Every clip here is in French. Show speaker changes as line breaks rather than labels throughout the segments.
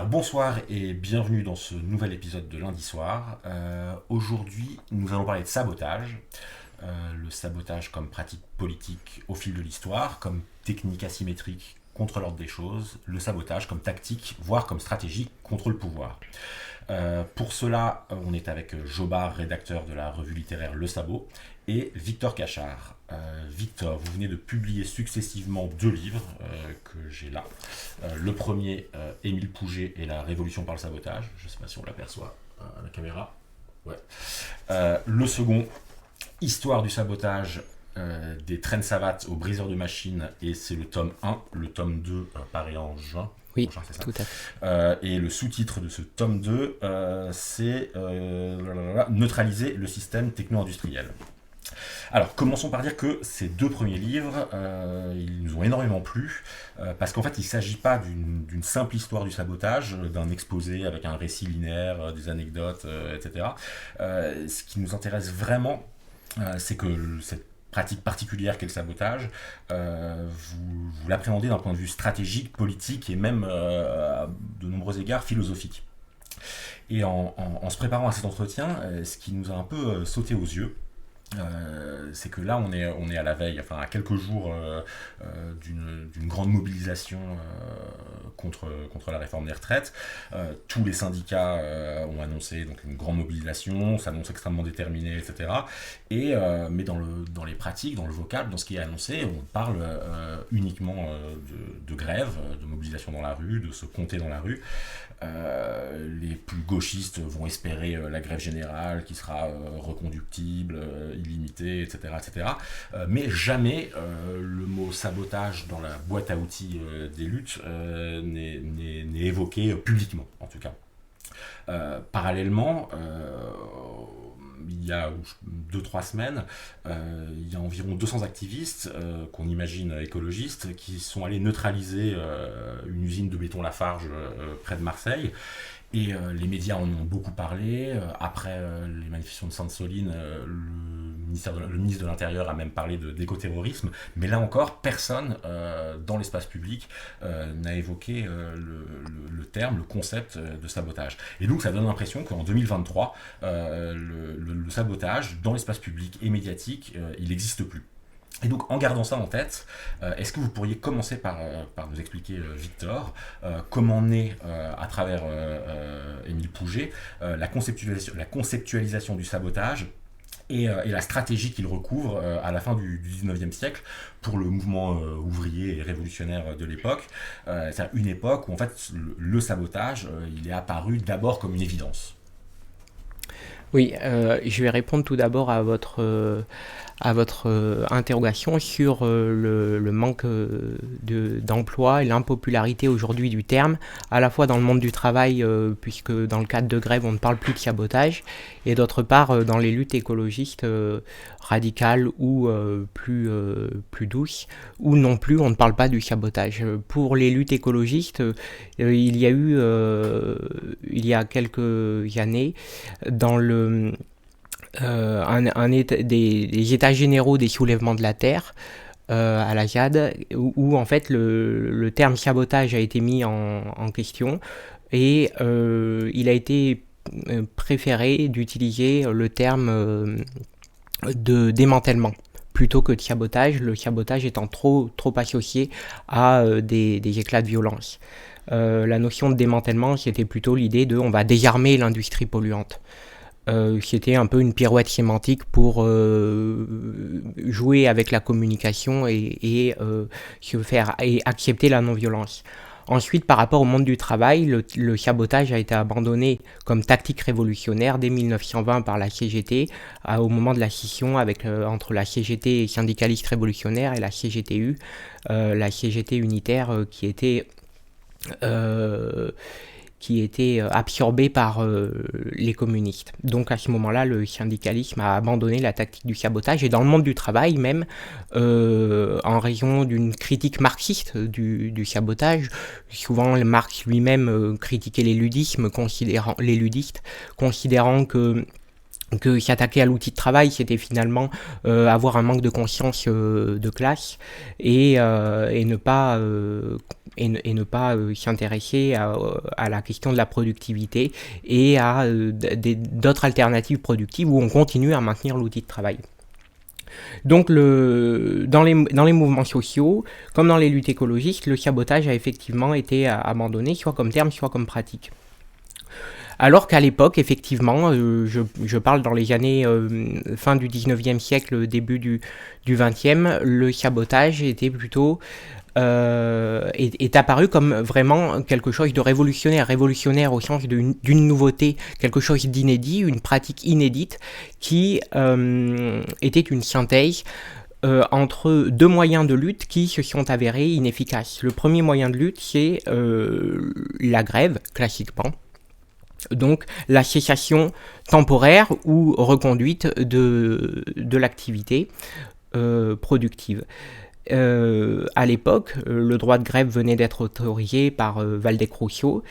Alors bonsoir et bienvenue dans ce nouvel épisode de lundi soir. Aujourd'hui, nous allons parler de sabotage. Le sabotage comme pratique politique au fil de l'histoire, comme technique asymétrique contre l'ordre des choses, le sabotage comme tactique, voire comme stratégie contre le pouvoir. Pour cela, on est avec Jobard, rédacteur de la revue littéraire Le Sabot, et Victor Cachard. Victor, vous venez de publier successivement deux livres que j'ai là. Le premier, Émile Pouget et la Révolution par le sabotage. Je ne sais pas si on l'aperçoit à la caméra. Ouais. Le second, Histoire du sabotage des traînes savates aux briseurs de machines, et c'est le tome 1. Le tome 2 paraît en juin.
Oui,
Prochain, c'est ça.
tout à fait.
Et le sous-titre de ce tome 2, c'est Neutraliser le système techno-industriel. Alors, commençons par dire que ces deux premiers livres, ils nous ont énormément plu, parce qu'en fait, il ne s'agit pas d'une simple histoire du sabotage, d'un exposé avec un récit linéaire, des anecdotes, etc. Ce qui nous intéresse vraiment, c'est que cette pratique particulière qu'est le sabotage, vous l'appréhendez d'un point de vue stratégique, politique et même, à de nombreux égards, philosophique. Et en se préparant à cet entretien, ce qui nous a un peu sauté aux yeux, c'est que là on est à la veille, enfin à quelques jours d'une grande mobilisation contre la réforme des retraites. Tous les syndicats ont annoncé donc une grande mobilisation, s'annonce extrêmement déterminé, etc. Mais dans les pratiques, dans le vocable, dans ce qui est annoncé, on parle uniquement de grève, de mobilisation dans la rue, de se compter dans la rue. Les plus gauchistes vont espérer la grève générale qui sera reconductible, illimitée, etc. etc. Mais jamais le mot sabotage dans la boîte à outils des luttes n'est évoqué publiquement, en tout cas. Parallèlement, il y a 2-3 semaines, il y a environ 200 activistes, qu'on imagine écologistes, qui sont allés neutraliser une usine de béton Lafarge près de Marseille. Et les médias en ont beaucoup parlé. Après les manifestations de Sainte-Soline, le ministre de l'Intérieur a même parlé d'écoterrorisme. Mais là encore, personne dans l'espace public n'a évoqué le terme, le concept de sabotage. Et donc ça donne l'impression qu'en 2023, le sabotage dans l'espace public et médiatique, il n'existe plus. Et donc, en gardant ça en tête, est-ce que vous pourriez commencer par nous expliquer, Victor, comment naît, à travers Émile Pouget, la conceptualisation du sabotage et la stratégie qu'il recouvre à la fin du 19e siècle pour le mouvement ouvrier et révolutionnaire de l'époque. C'est-à-dire une époque où, en fait, le sabotage, il est apparu d'abord comme une évidence.
Oui, je vais répondre tout d'abord à votre interrogation sur le manque d'emploi et l'impopularité aujourd'hui du terme, à la fois dans le monde du travail, puisque dans le cadre de grève on ne parle plus de sabotage, et d'autre part dans les luttes écologistes radicales ou plus douces, où non plus on ne parle pas du sabotage. Pour les luttes écologistes, il y a quelques années, dans des états généraux des soulèvements de la terre à la ZAD, où en fait le terme sabotage a été mis en question, et il a été préféré d'utiliser le terme de démantèlement plutôt que de sabotage, le sabotage étant trop associé à des éclats de violence. La notion de démantèlement, c'était plutôt l'idée de on va désarmer l'industrie polluante. C'était un peu une pirouette sémantique pour jouer avec la communication et accepter la non-violence. Ensuite, par rapport au monde du travail, le sabotage a été abandonné comme tactique révolutionnaire dès 1920 par la CGT, au moment de la scission entre la CGT syndicaliste révolutionnaire et la CGTU, la CGT unitaire qui était absorbé par les communistes. Donc à ce moment-là, le syndicalisme a abandonné la tactique du sabotage, et dans le monde du travail même, en raison d'une critique marxiste du sabotage, souvent Marx lui-même critiquait les ludistes, considérant que s'attaquer à l'outil de travail, c'était finalement avoir un manque de conscience de classe, et ne pas et ne pas s'intéresser à la question de la productivité et à d'autres alternatives productives où on continue à maintenir l'outil de travail. Donc dans les mouvements sociaux, comme dans les luttes écologistes, le sabotage a effectivement été abandonné, soit comme terme, soit comme pratique. Alors qu'à l'époque, effectivement, je parle dans les années fin du 19e siècle, début du 20e, le sabotage était plutôt est apparu comme vraiment quelque chose de révolutionnaire au sens d'une nouveauté, quelque chose d'inédit, une pratique inédite qui était une synthèse entre deux moyens de lutte qui se sont avérés inefficaces. Le premier moyen de lutte, c'est la grève, classiquement. Donc la cessation temporaire ou reconduite de l'activité productive. À l'époque, le droit de grève venait d'être autorisé par Waldeck-Rousseau.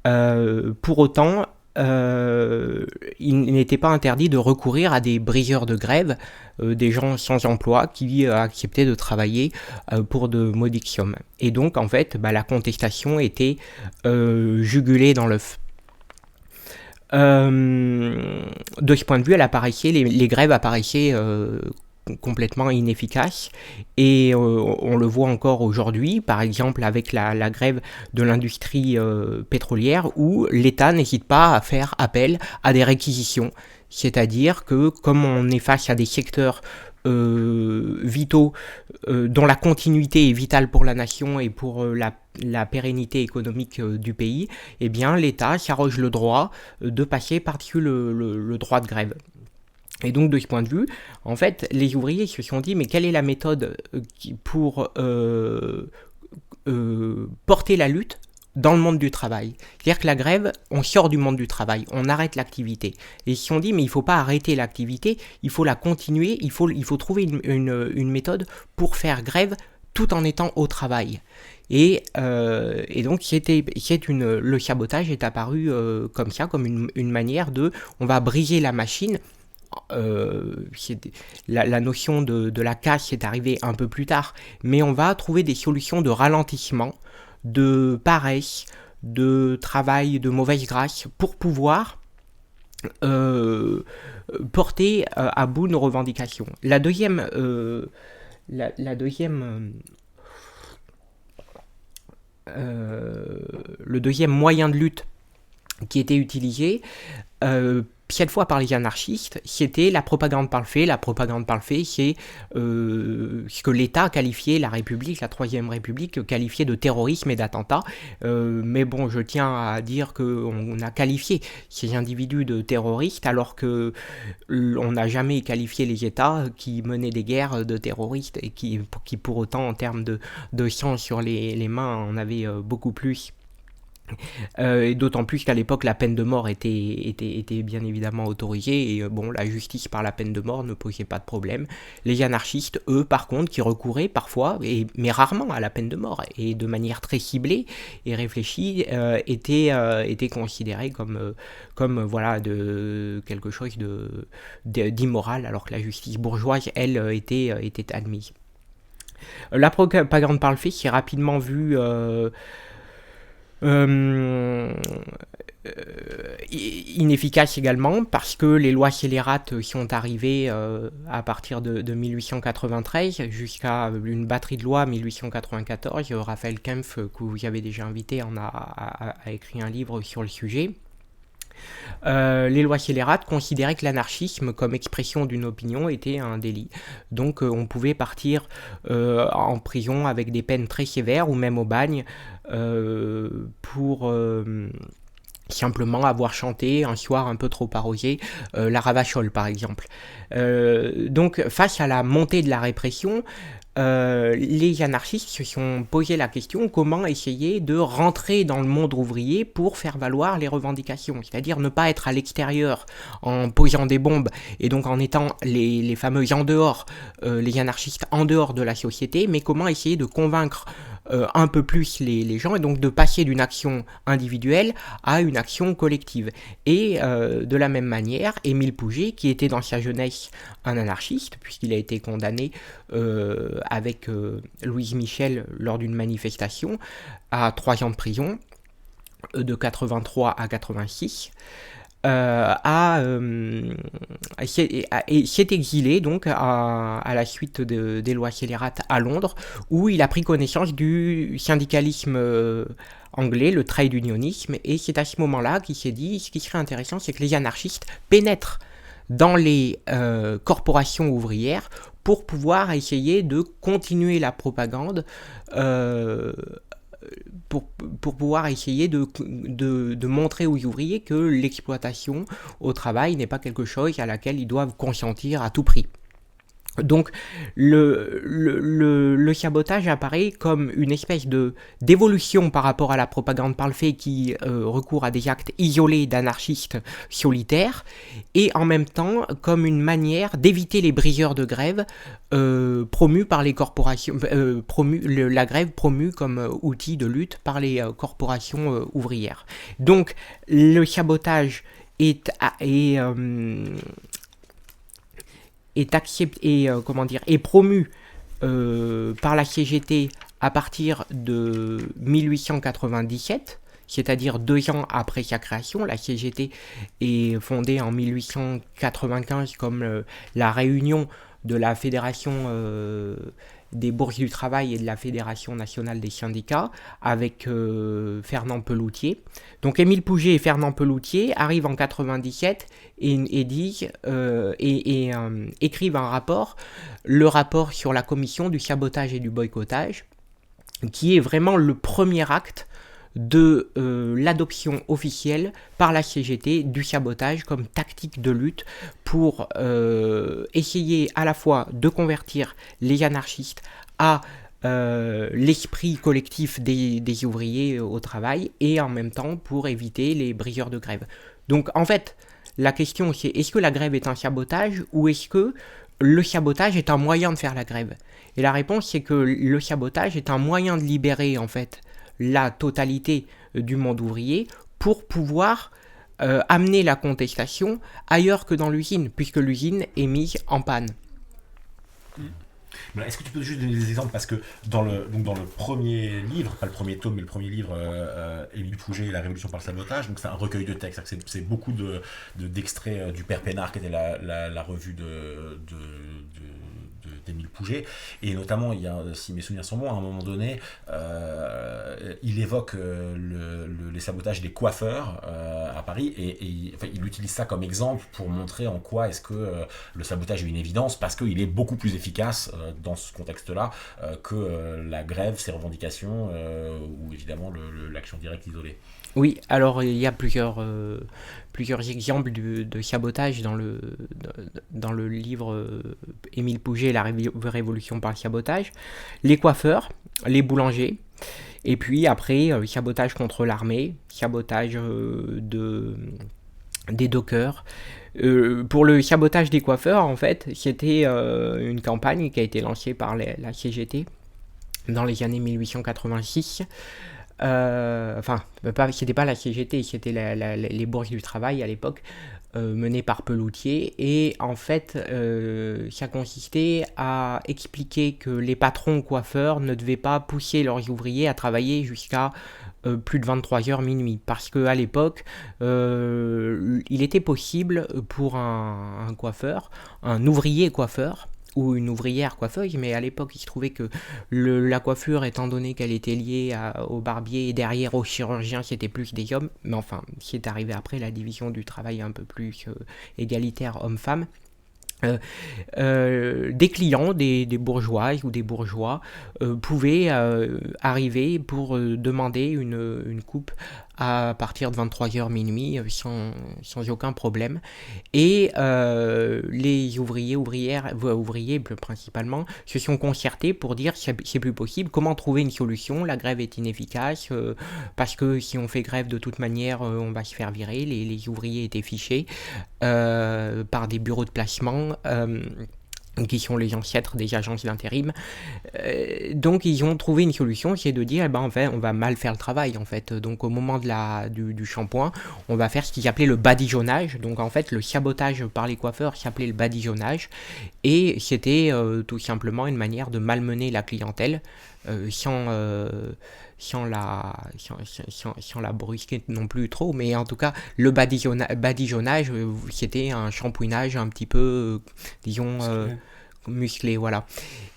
Pour autant, il n'était pas interdit de recourir à des briseurs de grève, des gens sans emploi qui acceptaient de travailler pour de modiques sommes. Et donc, en fait, la contestation était jugulée dans l'œuf. De ce point de vue, les grèves apparaissaient complètement inefficaces et on le voit encore aujourd'hui, par exemple avec la grève de l'industrie pétrolière où l'État n'hésite pas à faire appel à des réquisitions. C'est-à-dire que comme on est face à des secteurs vitaux dont la continuité est vitale pour la nation et pour la pérennité économique du pays, eh bien l'État s'arroge le droit de passer par-dessus le droit de grève. Et donc de ce point de vue, en fait, les ouvriers se sont dit mais quelle est la méthode pour porter la lutte dans le monde du travail. C'est-à-dire que la grève, on sort du monde du travail, on arrête l'activité. Et ils se sont dit, mais il ne faut pas arrêter l'activité, il faut la continuer, il faut trouver une méthode pour faire grève tout en étant au travail. Et donc le sabotage est apparu comme ça, comme une manière on va briser la machine. La notion de la casse est arrivée un peu plus tard, mais on va trouver des solutions de ralentissement, de paresse, de travail de mauvaise grâce pour pouvoir porter à bout nos revendications. Le deuxième moyen de lutte qui était utilisé, cette fois par les anarchistes, c'était la propagande par le fait. La propagande par le fait, c'est ce que l'État qualifiait, la République, la Troisième République, qualifiait de terrorisme et d'attentat. Mais bon, je tiens à dire qu'on a qualifié ces individus de terroristes, alors qu'on n'a jamais qualifié les États qui menaient des guerres de terroristes et qui pour autant, en termes de sang sur les mains, en avaient beaucoup plus. Et d'autant plus qu'à l'époque la peine de mort était bien évidemment autorisée et la justice par la peine de mort ne posait pas de problème. Les anarchistes, eux, par contre, qui recouraient parfois, mais rarement à la peine de mort et de manière très ciblée et réfléchie, étaient considérés comme quelque chose d'immoral, alors que la justice bourgeoise, elle, était admise. La propagande par le fait s'est rapidement vue inefficace également parce que les lois scélérates sont arrivées à partir de 1893 jusqu'à une batterie de lois 1894. Raphaël Kempf, que vous avez déjà invité, a écrit un livre sur le sujet. Les lois scélérates considéraient que l'anarchisme comme expression d'une opinion était un délit. Donc on pouvait partir en prison avec des peines très sévères ou même au bagne pour simplement avoir chanté un soir un peu trop arrosé la Ravachole par exemple. Donc face à la montée de la répression, les anarchistes se sont posé la question comment essayer de rentrer dans le monde ouvrier pour faire valoir les revendications, c'est-à-dire ne pas être à l'extérieur en posant des bombes et donc en étant les fameux en dehors, les anarchistes en dehors de la société, mais comment essayer de convaincre un peu plus les gens, et donc de passer d'une action individuelle à une action collective. Et de la même manière, Émile Pouget, qui était dans sa jeunesse un anarchiste, puisqu'il a été condamné avec Louise Michel lors d'une manifestation à 3 ans de prison, de 83 à 86, s'est exilé donc à la suite des lois scélérates à Londres, où il a pris connaissance du syndicalisme anglais, le trade unionisme, et c'est à ce moment-là qu'il s'est dit, ce qui serait intéressant, c'est que les anarchistes pénètrent dans les corporations ouvrières pour pouvoir essayer de continuer la propagande, pour pouvoir essayer de montrer aux ouvriers que l'exploitation au travail n'est pas quelque chose à laquelle ils doivent consentir à tout prix. Donc le sabotage apparaît comme une espèce d'évolution par rapport à la propagande par le fait qu'il recourt à des actes isolés d'anarchistes solitaires, et en même temps comme une manière d'éviter les briseurs de grève promus par les corporations, la grève promue comme outil de lutte par les corporations ouvrières. Donc le sabotage est promu par la CGT à partir de 1897, c'est-à-dire 2 ans après sa création. La CGT est fondée en 1895 comme la réunion de la Fédération des bourses du travail et de la Fédération nationale des syndicats, avec Fernand Pelloutier. Donc Émile Pouget et Fernand Pelloutier arrivent en 97 et disent écrivent un rapport, le rapport sur la commission du sabotage et du boycottage, qui est vraiment le premier acte de l'adoption officielle par la CGT du sabotage comme tactique de lutte pour essayer à la fois de convertir les anarchistes à l'esprit collectif des ouvriers au travail, et en même temps pour éviter les briseurs de grève. Donc en fait, la question c'est, est-ce que la grève est un sabotage, ou est-ce que le sabotage est un moyen de faire la grève? Et la réponse c'est que le sabotage est un moyen de libérer en fait la totalité du monde ouvrier pour pouvoir amener la contestation ailleurs que dans l'usine, puisque l'usine est mise en panne.
Est-ce que tu peux juste donner des exemples, parce que dans le premier livre, pas le premier tome, mais le premier livre, Émile Pouget et la Révolution par le sabotage, donc c'est un recueil de textes, c'est beaucoup d'extraits du Père Pénard, qui était la revue d'Émile Pouget, et notamment, si mes souvenirs sont bons, à un moment donné, il évoque les sabotages des coiffeurs à Paris, et il utilise ça comme exemple pour montrer en quoi est-ce que le sabotage est une évidence, parce qu'il est beaucoup plus efficace dans ce contexte-là que la grève, ses revendications, ou évidemment l'action directe isolée.
Oui, alors il y a plusieurs exemples de sabotage dans le livre Émile Pouget et la Révolution par le sabotage. Les coiffeurs, les boulangers, et puis après sabotage contre l'armée, sabotage des dockers. Pour le sabotage des coiffeurs, en fait, c'était une campagne qui a été lancée par la CGT dans les années 1886. C'était pas la CGT, c'était les bourses du travail à l'époque, menées par Pelloutier, et en fait ça consistait à expliquer que les patrons coiffeurs ne devaient pas pousser leurs ouvriers à travailler jusqu'à plus de 23h minuit, parce qu'à l'époque il était possible pour un coiffeur, un ouvrier coiffeur ou une ouvrière coiffeuse, mais à l'époque il se trouvait que la coiffure, étant donné qu'elle était liée au barbier et derrière au chirurgien, c'était plus des hommes, mais enfin c'est arrivé après la division du travail un peu plus égalitaire homme-femme. Des clients, des bourgeoises ou des bourgeois pouvaient arriver pour demander une coupe à partir de 23h minuit sans aucun problème, et les ouvriers principalement se sont concertés pour dire c'est plus possible, comment trouver une solution, la grève est inefficace parce que si on fait grève de toute manière on va se faire virer. Les ouvriers étaient fichés par des bureaux de placement qui sont les ancêtres des agences d'intérim. Donc ils ont trouvé une solution, qui est de dire, en fait, on va mal faire le travail, en fait. Donc au moment du shampoing, on va faire ce qu'ils appelaient le badigeonnage. Donc en fait, le sabotage par les coiffeurs s'appelait le badigeonnage, et c'était tout simplement une manière de malmener la clientèle sans la brusquer non plus trop, mais en tout cas, le badigeonnage, c'était un shampouinage un petit peu, disons, musclé, voilà.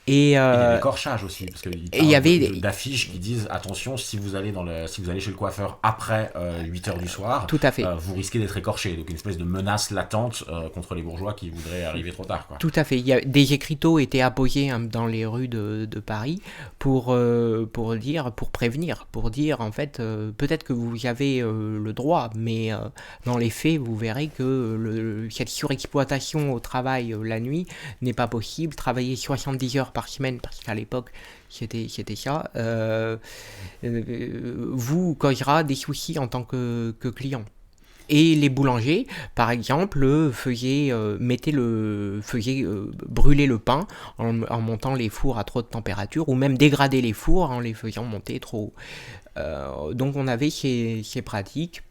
Et
Il y a l'écorchage aussi, parce qu'il
il y
parle
avait
d'affiches qui disent attention, si vous allez chez le coiffeur après 8h du soir,
tout à fait.
vous risquez d'être écorché. Donc une espèce de menace latente contre les bourgeois qui voudraient arriver trop tard, quoi.
Tout à fait. Des écriteaux étaient apposés dans les rues de Paris pour prévenir, pour dire en fait, peut-être que vous avez le droit, mais dans les faits, vous verrez que cette surexploitation au travail la nuit n'est pas possible. Travailler 70 heures par semaine, parce qu'à l'époque, c'était ça, vous causera des soucis en tant que client. Et les boulangers, par exemple, faisaient brûler le pain en montant les fours à trop de température, ou même dégrader les fours en les faisant monter trop haut. Donc on avait ces pratiques.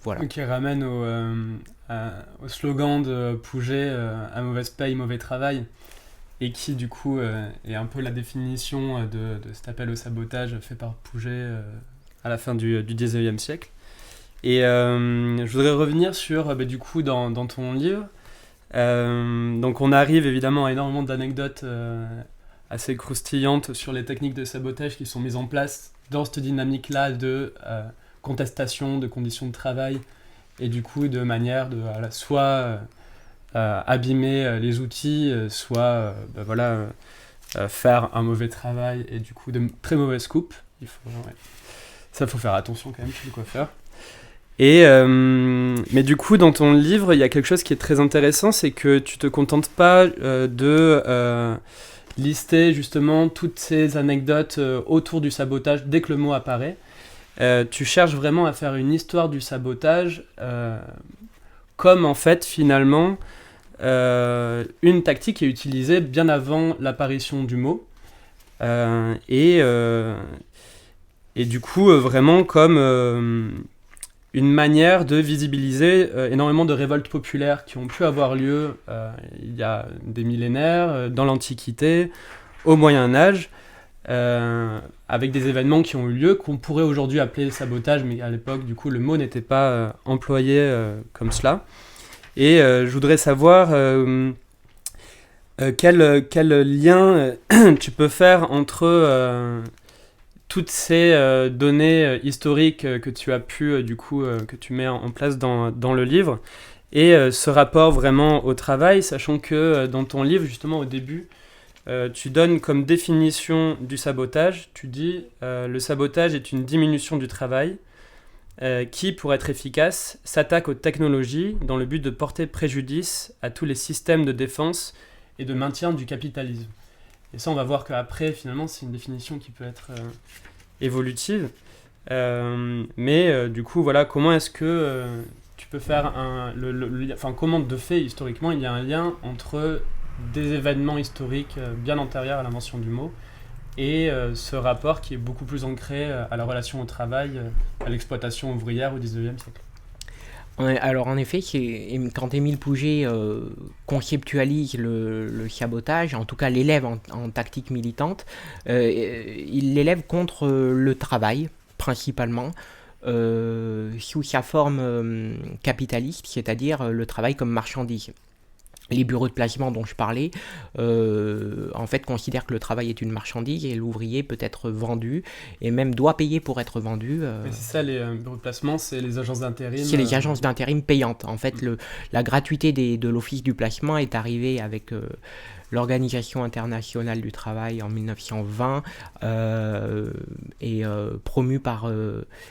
Voilà.
Qui ramène au slogan de Pouget, à mauvaise paye, mauvais travail, et qui du coup est un peu la définition de cet appel au sabotage fait par Pouget à la fin du 19e siècle. Et je voudrais revenir sur, du coup, dans ton livre. Donc on arrive évidemment à énormément d'anecdotes assez croustillantes sur les techniques de sabotage qui sont mises en place dans cette dynamique-là de contestation de conditions de travail, et du coup de manière de soit abîmer les outils, soit faire un mauvais travail, et du coup de très mauvaises coupes. Ça, faut faire attention quand même chez le coiffeur. Mais du coup, dans ton livre, il y a quelque chose qui est très intéressant, c'est que tu te contentes pas de lister justement toutes ces anecdotes autour du sabotage dès que le mot apparaît. Tu cherches vraiment à faire une histoire du sabotage comme en fait finalement une tactique qui est utilisée bien avant l'apparition du mot. Et du coup, vraiment comme une manière de visibiliser énormément de révoltes populaires qui ont pu avoir lieu il y a des millénaires, dans l'Antiquité, au Moyen-Âge, avec des événements qui ont eu lieu, qu'on pourrait aujourd'hui appeler sabotage, mais à l'époque, du coup, le mot n'était pas employé comme cela. Et je voudrais savoir quel lien tu peux faire entre toutes ces données historiques que tu as pu, que tu mets en place dans le livre, et ce rapport vraiment au travail, sachant que dans ton livre, justement au début, tu donnes comme définition du sabotage, tu dis le sabotage est une diminution du travail qui, pour être efficace, s'attaque aux technologies dans le but de porter préjudice à tous les systèmes de défense et de maintien du capitalisme. Et ça, on va voir qu'après, finalement, c'est une définition qui peut être évolutive. Mais du coup, voilà, comment est-ce que tu peux faire comment de fait, historiquement, il y a un lien entre des événements historiques bien antérieurs à l'invention du mot et ce rapport qui est beaucoup plus ancré à la relation au travail, à l'exploitation ouvrière au 19e siècle.
Alors en effet, quand Émile Pouget conceptualise le sabotage, en tout cas l'élève en tactique militante, il l'élève contre le travail principalement, sous sa forme capitaliste, c'est-à-dire le travail comme marchandise. Les bureaux de placement dont je parlais, en fait, considèrent que le travail est une marchandise et l'ouvrier peut être vendu et même doit payer pour être vendu.
Mais c'est ça, les bureaux de placement, c'est les agences d'intérim.
C'est les agences d'intérim payantes. En fait, la gratuité de l'office du placement est arrivée avec l'Organisation internationale du travail en 1920 et promue par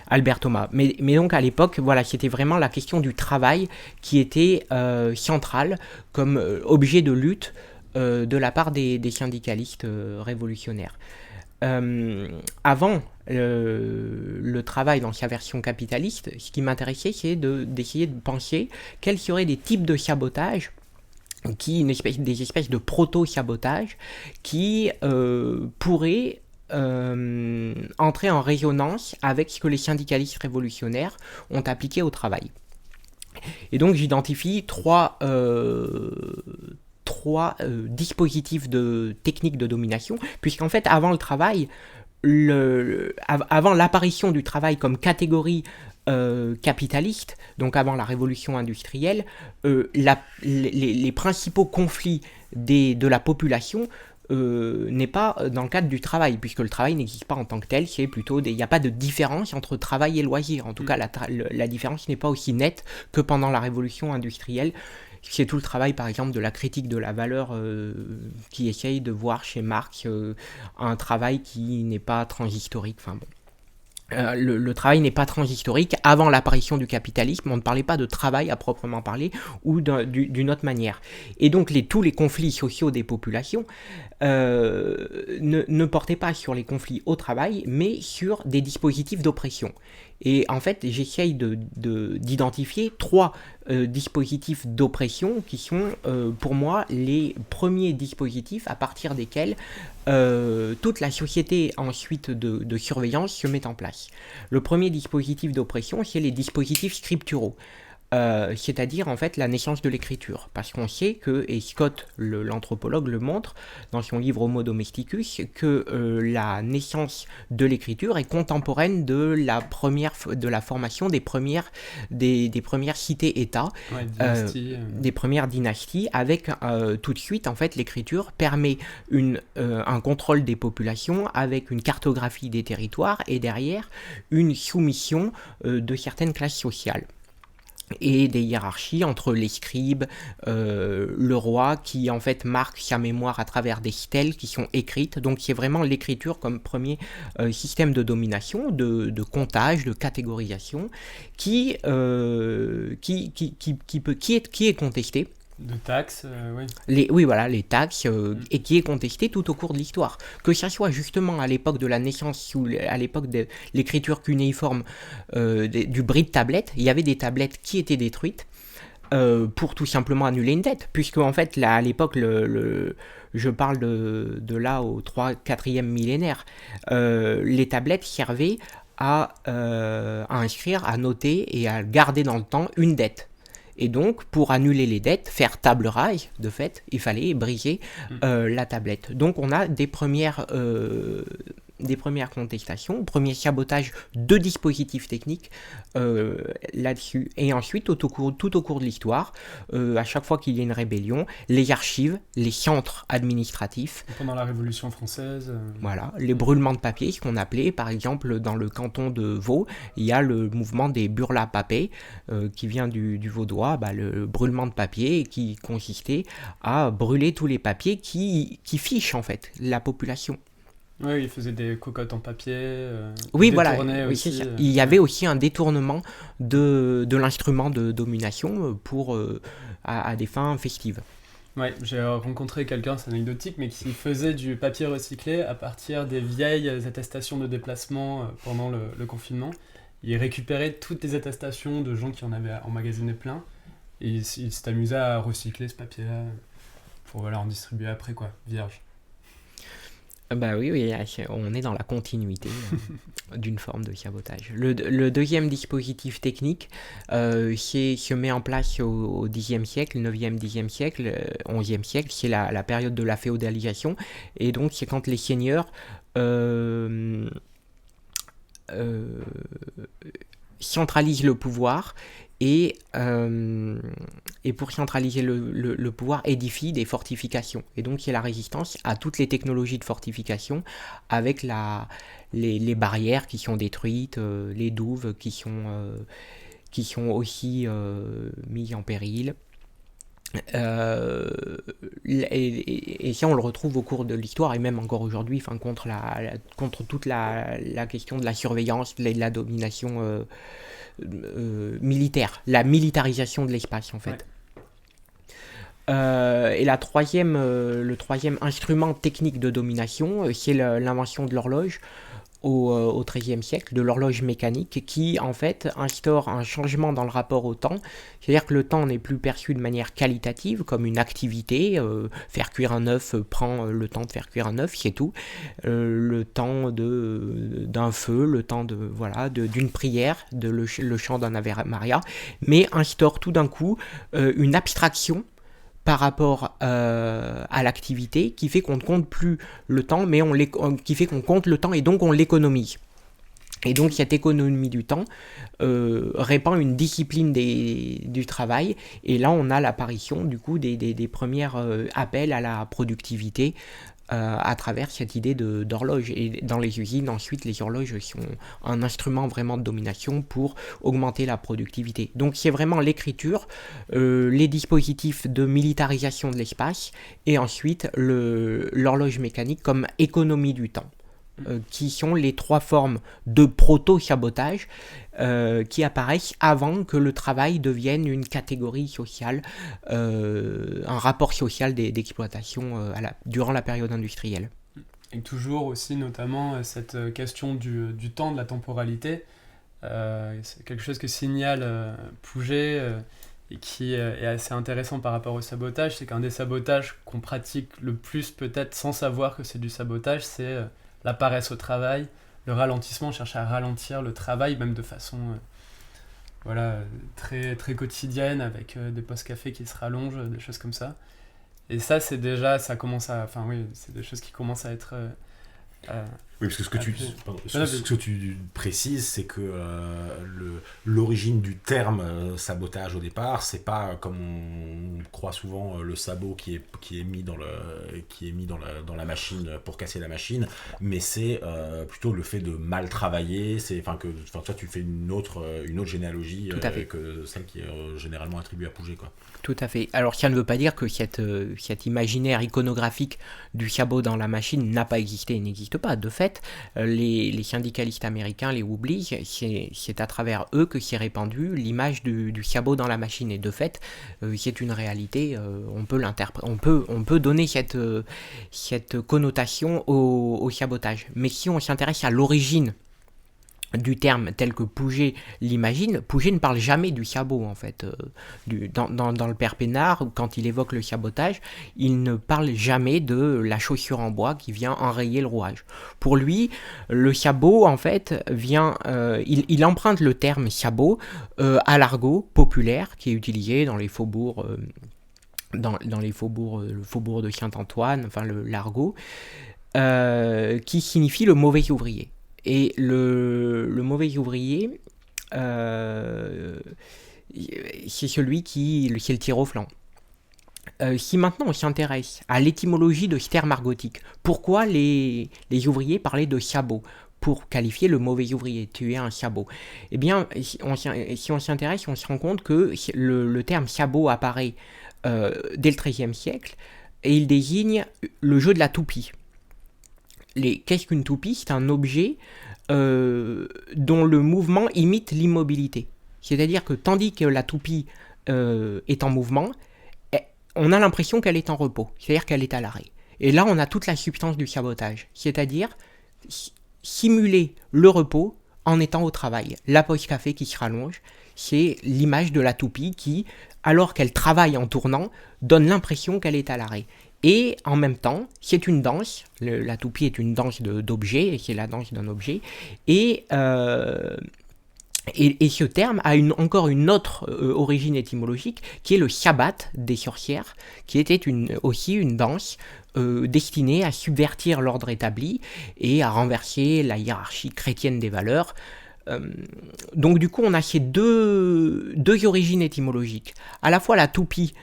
Albert Thomas. Mais donc à l'époque, voilà, c'était vraiment la question du travail qui était centrale comme objet de lutte de la part des syndicalistes révolutionnaires. Avant le travail dans sa version capitaliste, ce qui m'intéressait, c'est d'essayer de penser quels seraient des types de sabotage, des espèces de proto-sabotage qui pourraient entrer en résonance avec ce que les syndicalistes révolutionnaires ont appliqué au travail. Et donc j'identifie trois dispositifs de techniques de domination, puisqu'en fait avant le travail, avant l'apparition du travail comme catégorie capitaliste, donc avant la révolution industrielle, les principaux conflits de la population n'est pas dans le cadre du travail, puisque le travail n'existe pas en tant que tel, c'est plutôt il n'y a pas de différence entre travail et loisir. En tout cas, la différence n'est pas aussi nette que pendant la révolution industrielle. C'est tout le travail, par exemple, de la critique de la valeur qui essaye de voir chez Marx un travail qui n'est pas transhistorique. Enfin bon. Le travail n'est pas transhistorique. Avant l'apparition du capitalisme, on ne parlait pas de travail à proprement parler ou d'une autre manière. Et donc tous les conflits sociaux des populations ne portaient pas sur les conflits au travail, mais sur des dispositifs d'oppression. Et en fait, j'essaye d'identifier trois dispositifs d'oppression qui sont pour moi les premiers dispositifs à partir desquels toute la société ensuite de surveillance se met en place. Le premier dispositif d'oppression, c'est les dispositifs scripturaux. C'est-à-dire en fait la naissance de l'écriture, parce qu'on sait que, et Scott l'anthropologue le montre dans son livre Homo Domesticus, que la naissance de l'écriture est contemporaine de la formation des premières cités-États, des premières dynasties, avec tout de suite en fait l'écriture permet un contrôle des populations avec une cartographie des territoires et derrière une soumission de certaines classes sociales. Et des hiérarchies entre les scribes, le roi qui en fait marque sa mémoire à travers des stèles qui sont écrites. Donc c'est vraiment l'écriture comme premier système de domination, de comptage, de catégorisation qui est contesté.
De taxes, oui.
Les taxes, et qui est contesté tout au cours de l'histoire. Que ça soit justement à l'époque de la naissance, ou à l'époque de l'écriture cunéiforme, du bris de tablettes, il y avait des tablettes qui étaient détruites pour tout simplement annuler une dette. Puisque en fait, là, à l'époque, je parle de là au 3-4e millénaire, les tablettes servaient à inscrire, à noter et à garder dans le temps une dette. Et donc, pour annuler les dettes, faire table rase, de fait, il fallait briser la tablette. Donc, on a des premières contestations, premier sabotage de dispositifs techniques là-dessus. Et ensuite, tout au cours de l'histoire, à chaque fois qu'il y a une rébellion, les archives, les centres administratifs.
Pendant la Révolution française.
Voilà, les brûlements de papier, ce qu'on appelait, par exemple, dans le canton de Vaud, il y a le mouvement des burla-papés, qui vient du vaudois, le brûlement de papier, qui consistait à brûler tous les papiers qui fichent, en fait, la population.
Oui, ils faisaient des cocottes en papier.
Oui, voilà. Aussi, il y avait aussi un détournement de l'instrument de domination à des fins festives.
Ouais, j'ai rencontré quelqu'un, c'est anecdotique, mais qui faisait du papier recyclé à partir des vieilles attestations de déplacement pendant le confinement. Il récupérait toutes les attestations de gens qui en avaient emmagasiné plein, et il s'est amusé à recycler ce papier-là pour en distribuer après, quoi, vierge.
Oui, on est dans la continuité d'une forme de sabotage. Le deuxième dispositif technique se met en place au Xe siècle, 9e, 10e siècle, 11e siècle, c'est la période de la féodalisation, et donc c'est quand les seigneurs centralisent le pouvoir et pour centraliser le pouvoir, édifie des fortifications. Et donc, il y a la résistance à toutes les technologies de fortification avec les barrières qui sont détruites, les douves qui sont aussi mises en péril. Et ça, on le retrouve au cours de l'histoire et même encore aujourd'hui, contre toute la question de la surveillance, de la domination militaire, la militarisation de l'espace en fait. Ouais. Et le troisième instrument technique de domination, c'est l'invention de l'horloge au XIIIe siècle de l'horloge mécanique qui en fait instaure un changement dans le rapport au temps, c'est-à-dire que le temps n'est plus perçu de manière qualitative comme une activité, faire cuire un œuf prend le temps de faire cuire un œuf, c'est tout, le temps d'un feu, le temps d'une prière, le chant d'un Ave Maria, mais instaure tout d'un coup une abstraction par rapport à l'activité qui fait qu'on ne compte plus le temps, mais qui fait qu'on compte le temps et donc on l'économise. Et donc cette économie du temps répand une discipline du travail, et là on a l'apparition du coup des premiers appels à la productivité à travers cette idée d'horloge. Et dans les usines, ensuite, les horloges sont un instrument vraiment de domination pour augmenter la productivité. Donc c'est vraiment l'écriture, les dispositifs de militarisation de l'espace, et ensuite l'horloge mécanique comme économie du temps. Qui sont les trois formes de proto-sabotage qui apparaissent avant que le travail devienne une catégorie sociale, un rapport social d'exploitation durant la période industrielle.
Et toujours aussi notamment cette question du temps, de la temporalité, c'est quelque chose que signale Pouget et qui est assez intéressant par rapport au sabotage, c'est qu'un des sabotages qu'on pratique le plus peut-être sans savoir que c'est du sabotage, c'est la paresse au travail, le ralentissement, chercher à ralentir le travail, même de façon très, très quotidienne, avec des postes-café qui se rallongent, des choses comme ça. Et ça, c'est des choses qui commencent à être...
Oui, parce que ce que tu précises, c'est que l'origine du terme sabotage au départ, c'est pas comme on croit souvent le sabot qui est mis dans la machine pour casser la machine, mais c'est plutôt le fait de mal travailler. Toi, tu fais une autre généalogie que celle qui est généralement attribuée à Pouget, quoi.
Tout à fait. Alors ça ne veut pas dire que cet imaginaire iconographique du sabot dans la machine n'a pas existé et n'existe pas. De fait, les syndicalistes américains les oublient, c'est à travers eux que s'est répandue l'image du sabot dans la machine. Et de fait, c'est une réalité, on peut donner cette connotation au sabotage. Mais si on s'intéresse à l'origine du terme tel que Pouget l'imagine, Pouget ne parle jamais du sabot en fait. Dans le Père Pénard, quand il évoque le sabotage, il ne parle jamais de la chaussure en bois qui vient enrayer le rouage. Pour lui, le sabot en fait vient, il emprunte le terme sabot à l'argot populaire qui est utilisé dans les faubourgs, le faubourg de Saint-Antoine, enfin l'argot, qui signifie le mauvais ouvrier. Et le mauvais ouvrier, c'est celui qui est le tir au flanc. Si maintenant on s'intéresse à l'étymologie de ce terme argotique, pourquoi les ouvriers parlaient de sabot pour qualifier le mauvais ouvrier, tu es un sabot? Eh bien, si on s'intéresse, on se rend compte que le terme sabot apparaît dès le XIIIe siècle, et il désigne le jeu de la toupie. Qu'est-ce qu'une toupie? C'est un objet dont le mouvement imite l'immobilité. C'est-à-dire que tandis que la toupie est en mouvement, on a l'impression qu'elle est en repos, c'est-à-dire qu'elle est à l'arrêt. Et là, on a toute la substance du sabotage, c'est-à-dire simuler le repos en étant au travail. La pause café qui se rallonge, c'est l'image de la toupie qui, alors qu'elle travaille en tournant, donne l'impression qu'elle est à l'arrêt. Et en même temps, c'est une danse, la toupie est une danse d'objets, c'est la danse d'un objet, et ce terme a encore une autre origine étymologique, qui est le sabbat des sorcières, qui était aussi une danse destinée à subvertir l'ordre établi et à renverser la hiérarchie chrétienne des valeurs. Donc du coup, on a ces deux origines étymologiques. À la fois la toupie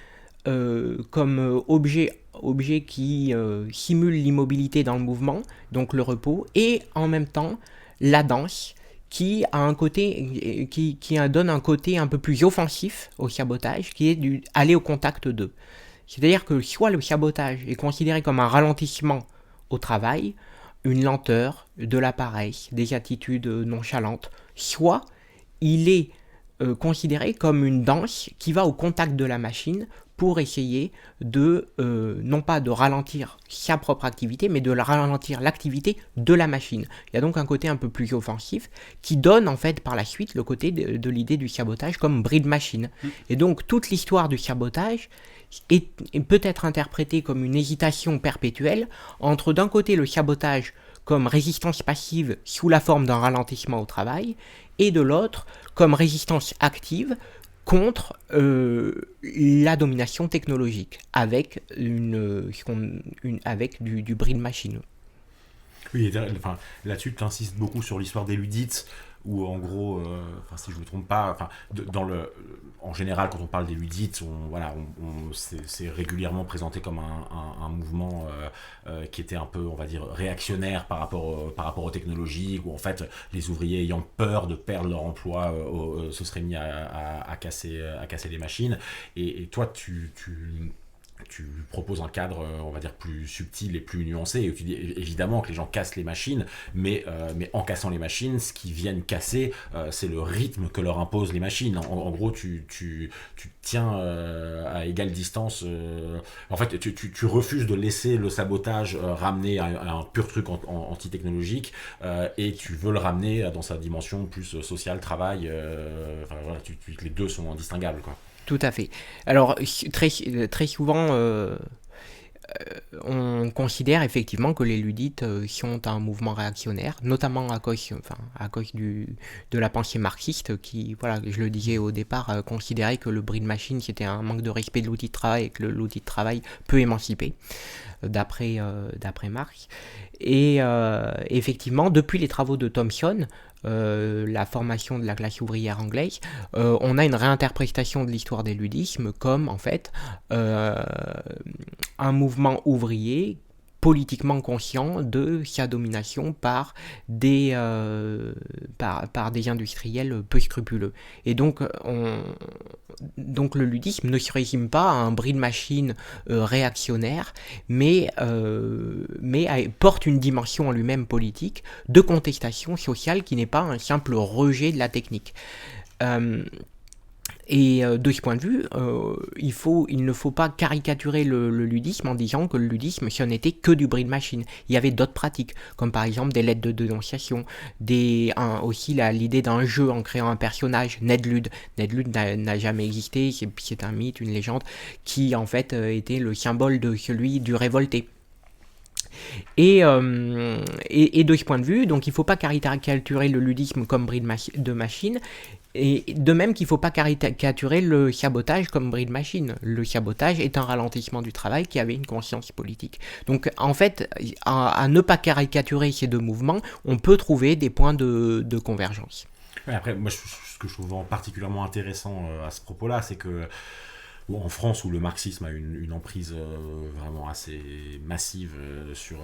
comme objet qui simule l'immobilité dans le mouvement, donc le repos, et en même temps la danse qui a un côté qui donne un côté un peu plus offensif au sabotage, qui est aller au contact d'eux. C'est-à-dire que soit le sabotage est considéré comme un ralentissement au travail, une lenteur, de la paresse, des attitudes nonchalantes, soit il est considéré comme une danse qui va au contact de la machine pour essayer de, non pas de ralentir sa propre activité, mais de ralentir l'activité de la machine. Il y a donc un côté un peu plus offensif qui donne en fait par la suite le côté de l'idée du sabotage comme bris de machine. Et donc toute l'histoire du sabotage peut être interprétée comme une hésitation perpétuelle entre d'un côté le sabotage comme résistance passive sous la forme d'un ralentissement au travail, et de l'autre comme résistance active contre la domination technologique, avec, avec du bris de machine.
Oui, enfin, là-dessus, tu insistes beaucoup sur l'histoire des Ludites, où en gros, si je ne me trompe pas, en général, quand on parle des Ludites, c'est régulièrement présenté comme un mouvement qui était un peu, on va dire, réactionnaire par rapport aux technologies, où en fait, les ouvriers ayant peur de perdre leur emploi se seraient mis à casser les machines. Et toi, tu proposes un cadre, on va dire, plus subtil et plus nuancé. Et tu dis évidemment que les gens cassent les machines, mais en cassant les machines, ce qu'ils viennent casser, c'est le rythme que leur imposent les machines. En gros, tu tiens à égale distance. En fait, tu refuses de laisser le sabotage ramener à un pur truc anti-technologique, et tu veux le ramener dans sa dimension plus sociale, travail. Les deux sont indistinguables, quoi.
Tout à fait. Alors, très souvent, on considère effectivement que les ludites sont un mouvement réactionnaire, notamment à cause de la pensée marxiste qui, voilà, je le disais au départ, considérait que le bris de machine c'était un manque de respect de l'outil de travail et que l'outil de travail peut émanciper, d'après Marx. Et effectivement, depuis les travaux de Thomson, la formation de la classe ouvrière anglaise, on a une réinterprétation de l'histoire des ludismes comme en fait un mouvement ouvrier politiquement conscient de sa domination par des industriels peu scrupuleux. Et donc, le ludisme ne se résume pas à un bris de machine réactionnaire, mais porte une dimension en lui-même politique de contestation sociale qui n'est pas un simple rejet de la technique. Et de ce point de vue, il ne faut pas caricaturer le ludisme en disant que le ludisme, ce n'était que du bris de machine. Il y avait d'autres pratiques, comme par exemple des lettres de dénonciation, aussi l'idée d'un jeu en créant un personnage, Ned Ludd. Ned Ludd n'a jamais existé, c'est un mythe, une légende, qui en fait était le symbole de celui du révolté. Et de ce point de vue, donc il ne faut pas caricaturer le ludisme comme bris de machine, et de même qu'il ne faut pas caricaturer le sabotage comme bris de machine. Le sabotage est un ralentissement du travail qui avait une conscience politique. Donc en fait, à ne pas caricaturer ces deux mouvements, on peut trouver des points de convergence.
Ouais, après, moi, ce que je trouve particulièrement intéressant à ce propos-là, c'est que en France, où le marxisme a une emprise vraiment assez massive sur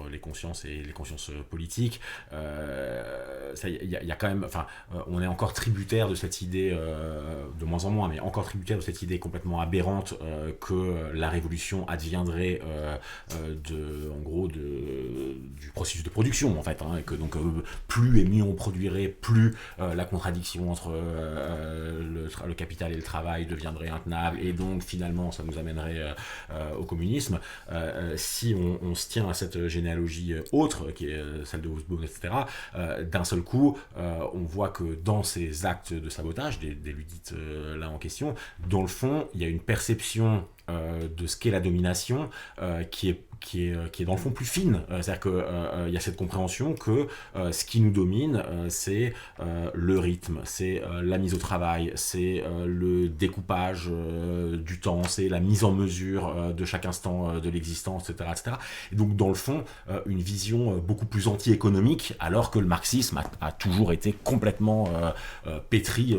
les consciences et les consciences politiques, il y a quand même, on est encore tributaire de cette idée, de moins en moins, mais encore tributaire de cette idée complètement aberrante que la révolution adviendrait du processus de production, en fait, et que donc plus et mieux on produirait, plus la contradiction entre le capital et le travail deviendrait intenable, et donc finalement ça nous amènerait au communisme. Si on se tient à cette généalogie autre, qui est celle de Hobsbawm, etc., d'un seul coup, on voit que dans ces actes de sabotage, des ludites là en question, dans le fond, il y a une perception de ce qu'est la domination qui est dans le fond plus fine. C'est-à-dire qu'il y a cette compréhension que ce qui nous domine, c'est le rythme, c'est la mise au travail, c'est le découpage du temps, c'est la mise en mesure de chaque instant de l'existence, etc., etc. Et donc, dans le fond, une vision beaucoup plus anti-économique, alors que le marxisme a toujours été complètement pétri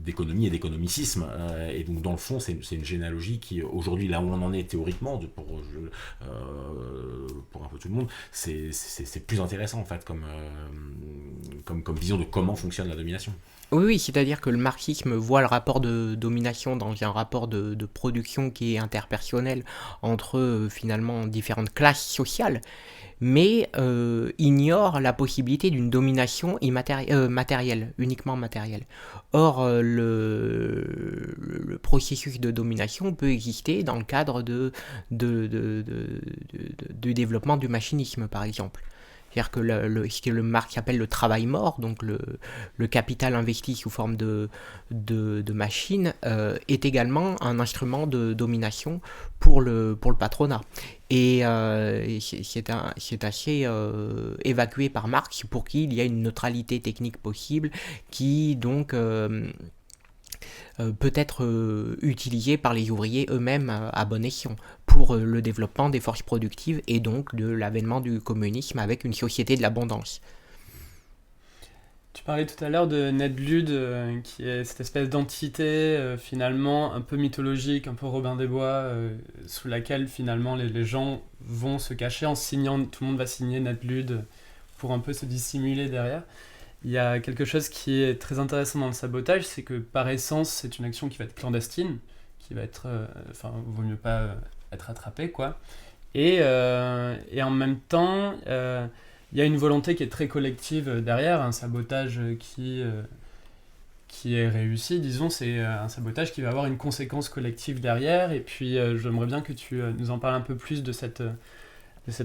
d'économie et d'économicisme. Et donc, dans le fond, c'est une généalogie qui, aujourd'hui, là où on en est théoriquement, pour un peu tout le monde, c'est plus intéressant, en fait, comme vision de comment fonctionne la domination.
Oui, oui, c'est-à-dire que le marxisme voit le rapport de domination dans un rapport de production qui est interpersonnel entre finalement différentes classes sociales, mais ignore la possibilité d'une domination matérielle, uniquement matérielle. Or, le processus de domination peut exister dans le cadre du développement du machinisme, par exemple. C'est-à-dire que ce que le Marx appelle le travail mort, donc le capital investi sous forme de machines, est également un instrument de domination pour le patronat. Et c'est assez évacué par Marx pour qu'il y a une neutralité technique possible qui donc peut être utilisée par les ouvriers eux-mêmes à bon escient pour le développement des forces productives et donc de l'avènement du communisme avec une société de l'abondance.
Tu parlais tout à l'heure de Ned Ludd, qui est cette espèce d'entité finalement un peu mythologique, un peu Robin des Bois, sous laquelle finalement les gens vont se cacher en signant, tout le monde va signer Ned Ludd pour un peu se dissimuler derrière. Il y a quelque chose qui est très intéressant dans le sabotage, c'est que par essence c'est une action qui va être clandestine, qui va être, vaut mieux pas être attrapé quoi. Et en même temps, il y a une volonté qui est très collective derrière, un sabotage qui est réussi, disons, c'est un sabotage qui va avoir une conséquence collective derrière. Et puis j'aimerais bien que tu nous en parles un peu plus de cette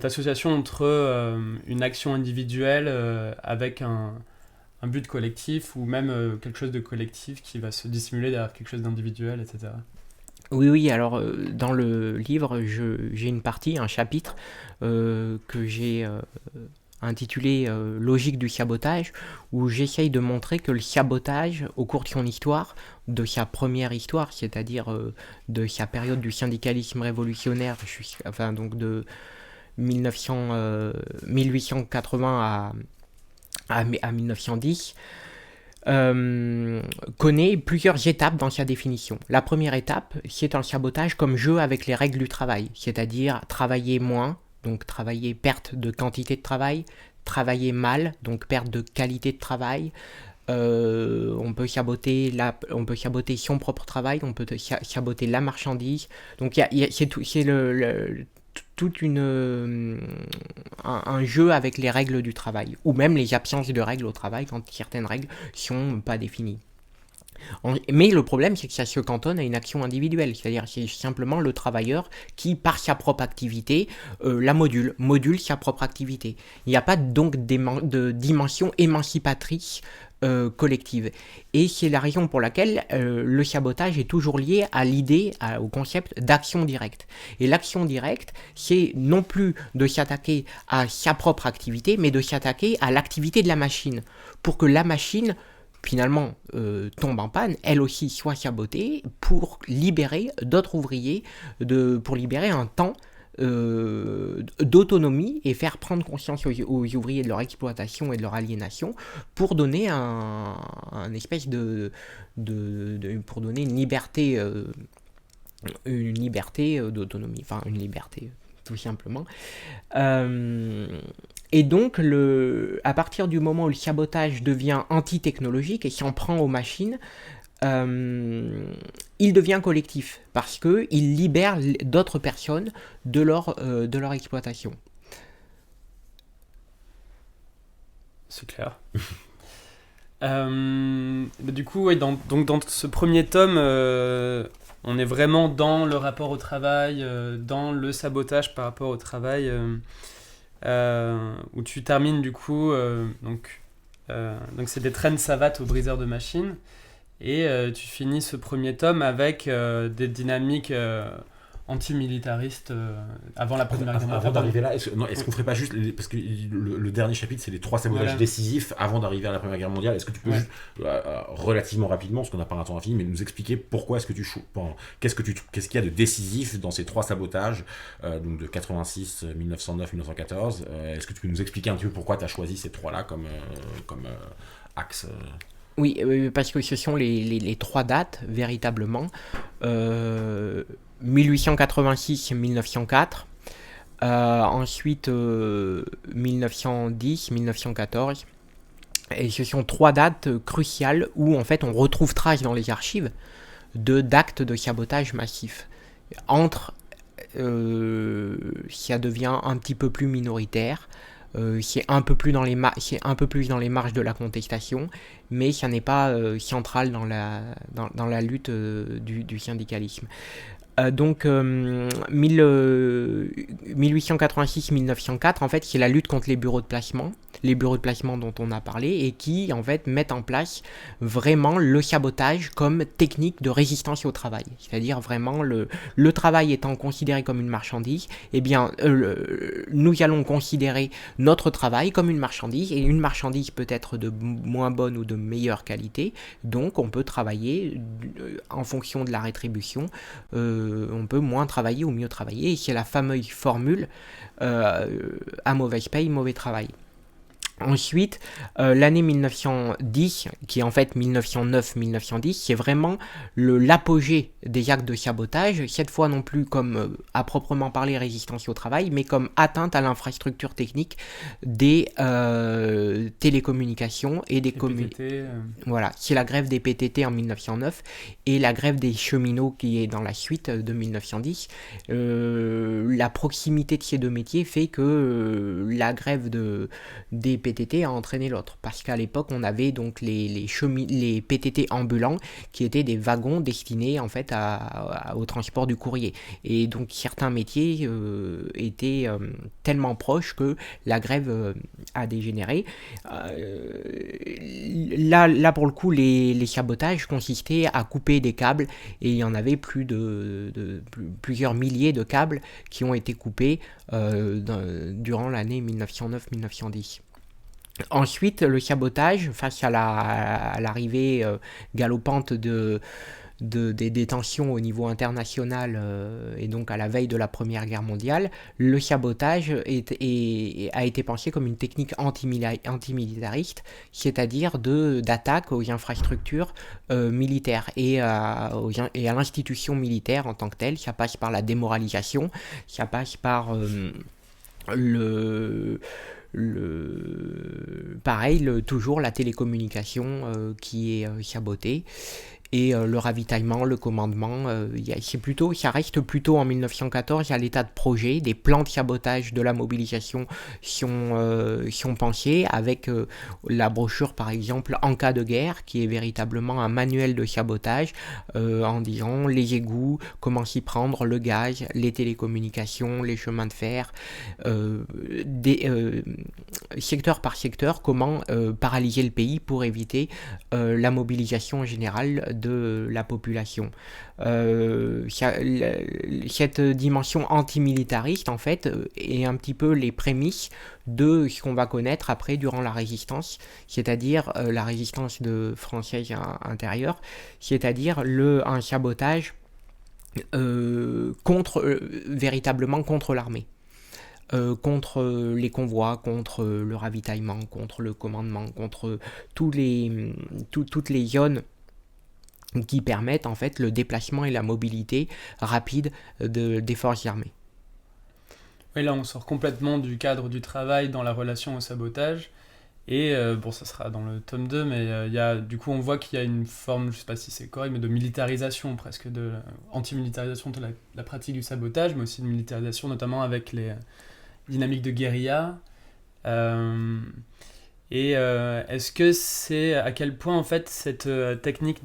association entre une action individuelle avec un but collectif, ou même quelque chose de collectif qui va se dissimuler derrière quelque chose d'individuel, etc.
Oui, oui, alors dans le livre, j'ai une partie, un chapitre que j'ai intitulé Logique du sabotage, où j'essaye de montrer que le sabotage, au cours de son histoire, de sa première histoire, c'est-à-dire de sa période du syndicalisme révolutionnaire, donc de 1880 à 1910, connaît plusieurs étapes dans sa définition. La première étape, c'est un sabotage comme jeu avec les règles du travail, c'est-à-dire travailler moins, donc travailler perte de quantité de travail, travailler mal, donc perte de qualité de travail. On peut saboter son propre travail, on peut saboter la marchandise. Donc c'est un jeu avec les règles du travail, ou même les absences de règles au travail quand certaines règles sont pas définies. Mais le problème, c'est que ça se cantonne à une action individuelle, c'est-à-dire c'est simplement le travailleur qui, par sa propre activité, la module sa propre activité. Il n'y a pas donc de dimension émancipatrice collective. Et c'est la raison pour laquelle le sabotage est toujours lié à l'idée, au concept d'action directe. Et l'action directe, c'est non plus de s'attaquer à sa propre activité, mais de s'attaquer à l'activité de la machine, pour que la machine finalement tombe en panne, elle aussi soit sabotée pour libérer d'autres ouvriers, pour libérer un temps d'autonomie et faire prendre conscience aux ouvriers de leur exploitation et de leur aliénation pour donner un espèce pour donner une liberté d'autonomie, enfin une liberté tout simplement. Et donc, à partir du moment où le sabotage devient anti-technologique et s'en prend aux machines, il devient collectif parce qu'il libère d'autres personnes de leur exploitation.
C'est clair. Du coup, ouais, dans ce premier tome, on est vraiment dans le rapport au travail, dans le sabotage par rapport au travail, où tu termines du coup, donc c'est des traînes savates aux briseurs de machines, et tu finis ce premier tome avec des dynamiques antimilitaristes avant la Première Guerre mondiale.
Avant d'arriver là, est-ce qu'on ferait pas juste, parce que le dernier chapitre c'est les 3 sabotages décisifs avant d'arriver à la Première Guerre mondiale, est-ce que tu peux juste relativement rapidement, parce qu'on n'a pas un temps infini, mais nous expliquer pourquoi est-ce que qu'est-ce qu'il y a de décisif dans ces 3 sabotages, donc de 86, 1909, 1914, est-ce que tu peux nous expliquer un petit peu pourquoi tu as choisi ces 3-là comme axe
Oui, parce que ce sont les 3 dates, véritablement. 1886-1904, ensuite 1910-1914 Et ce sont 3 dates cruciales où en fait on retrouve trace dans les archives d'actes de sabotage massif. Entre, ça devient un petit peu plus minoritaire, c'est un peu plus dans les marges de la contestation, mais ça n'est pas central dans la lutte du syndicalisme. Donc 1886-1904, en fait, c'est la lutte contre les bureaux de placement dont on a parlé, et qui en fait mettent en place vraiment le sabotage comme technique de résistance au travail. C'est-à-dire vraiment le travail étant considéré comme une marchandise, eh bien nous allons considérer notre travail comme une marchandise, et une marchandise peut être de moins bonne ou de meilleure qualité, donc on peut travailler en fonction de la rétribution. On peut moins travailler ou mieux travailler, et c'est la fameuse formule à mauvaise paye, mauvais travail. Ensuite, l'année 1910, qui est en fait 1909-1910, c'est vraiment l'apogée des actes de sabotage, cette fois non plus comme à proprement parler résistance au travail, mais comme atteinte à l'infrastructure technique des télécommunications et des communications. Voilà, c'est la grève des PTT en 1909 et la grève des cheminots qui est dans la suite de 1910. La proximité de ces deux métiers fait que la grève des PTT a entraîné l'autre, parce qu'à l'époque on avait donc les PTT ambulants qui étaient des wagons destinés en fait au transport du courrier, et donc certains métiers étaient tellement proches que la grève a dégénéré. Là pour le coup les sabotages consistaient à couper des câbles, et il y en avait plusieurs milliers de câbles qui ont été coupés durant l'année 1909-1910. Ensuite, le sabotage, face à l'arrivée galopante des tensions au niveau international, et donc à la veille de la Première Guerre mondiale, le sabotage a été pensé comme une technique antimilitariste, c'est-à-dire d'attaque aux infrastructures militaires et à l'institution militaire en tant que telle. Ça passe par la démoralisation, ça passe par toujours la télécommunication qui est sabotée, et le ravitaillement, le commandement, ça reste plutôt en 1914 à l'état de projet. Des plans de sabotage de la mobilisation sont pensés, avec la brochure par exemple En cas de guerre, qui est véritablement un manuel de sabotage, en disant les égouts, comment s'y prendre, le gaz, les télécommunications, les chemins de fer, secteur par secteur, comment paralyser le pays pour éviter la mobilisation générale de la population. Cette dimension antimilitariste en fait est un petit peu les prémices de ce qu'on va connaître après durant la résistance, c'est-à-dire la résistance française intérieure, c'est-à-dire un sabotage véritablement contre l'armée. Contre les convois, contre le ravitaillement, contre le commandement, contre toutes les zones qui permettent en fait le déplacement et la mobilité rapide des forces armées.
Oui, là on sort complètement du cadre du travail dans la relation au sabotage, et ça sera dans le tome 2, mais du coup on voit qu'il y a une forme, je sais pas si c'est correct, mais de militarisation presque, anti-militarisation de la pratique du sabotage, mais aussi de militarisation notamment avec les dynamiques de guérilla. Est-ce que c'est à quel point en fait cette technique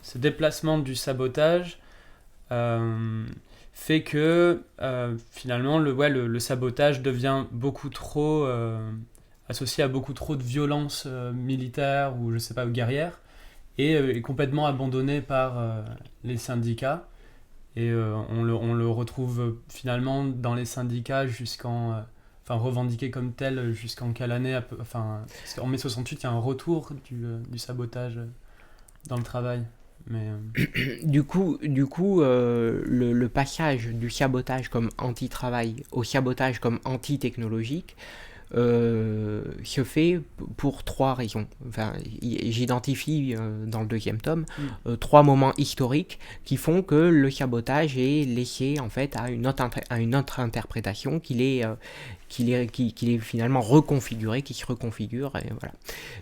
ce déplacement du sabotage fait que finalement le sabotage devient beaucoup trop associé à beaucoup trop de violence militaire ou je sais pas guerrière, et est complètement abandonné par les syndicats, et on le retrouve finalement dans les syndicats revendiqué comme tel jusqu'en quelle année, parce qu'en mai 68 il y a un retour du sabotage dans le travail, mais
du coup le passage du sabotage comme anti-travail au sabotage comme anti-technologique se fait pour trois raisons. Enfin, j'identifie dans le deuxième tome 3 moments historiques qui font que le sabotage est laissé en fait à une autre interprétation, qu'il est finalement reconfiguré, qui se reconfigure. Et voilà.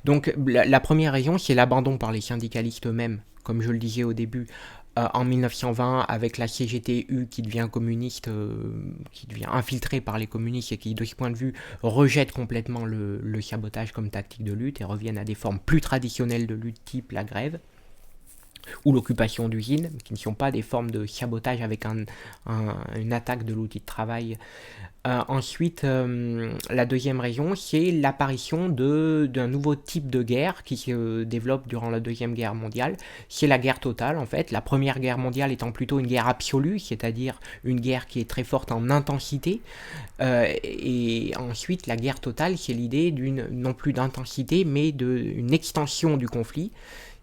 Donc la première raison, c'est l'abandon par les syndicalistes eux-mêmes, comme je le disais au début, en 1920, avec la CGTU qui devient communiste, qui devient infiltrée par les communistes et qui, de ce point de vue, rejette complètement le sabotage comme tactique de lutte et reviennent à des formes plus traditionnelles de lutte type la grève ou l'occupation d'usines, qui ne sont pas des formes de sabotage avec une attaque de l'outil de travail. Ensuite, la deuxième raison, c'est l'apparition d'un nouveau type de guerre qui se développe durant la Deuxième Guerre mondiale. C'est la guerre totale, en fait. La Première Guerre mondiale étant plutôt une guerre absolue, c'est-à-dire une guerre qui est très forte en intensité. Et ensuite, la guerre totale, c'est l'idée non plus d'intensité, mais d'une extension du conflit.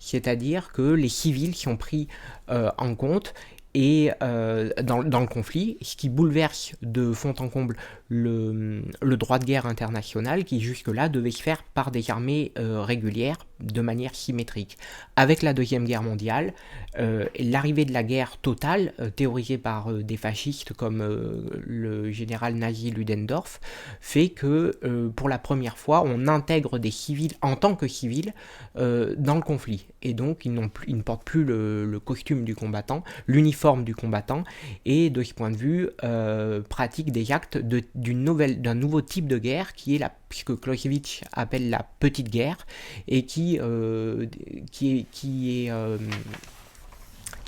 C'est-à-dire que les civils sont pris en compte et dans le conflit, ce qui bouleverse de fond en comble le droit de guerre international qui jusque-là devait se faire par des armées régulières de manière symétrique. Avec la Deuxième Guerre mondiale, l'arrivée de la guerre totale, théorisée par des fascistes comme le général nazi Ludendorff, fait que pour la première fois, on intègre des civils en tant que civils dans le conflit. Et donc, ils ne portent plus le costume du combattant, l'uniforme du combattant, et de ce point de vue, pratiquent des actes d'un nouveau type de guerre qui est ce que Clausewitz appelle la petite guerre et qui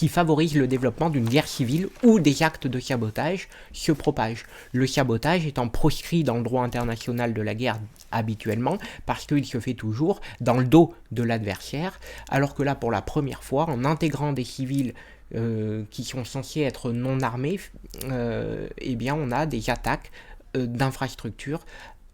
favorise le développement d'une guerre civile où des actes de sabotage se propagent. Le sabotage étant proscrit dans le droit international de la guerre habituellement parce qu'il se fait toujours dans le dos de l'adversaire, alors que là, pour la première fois, en intégrant des civils qui sont censés être non armés, eh bien on a des attaques d'infrastructures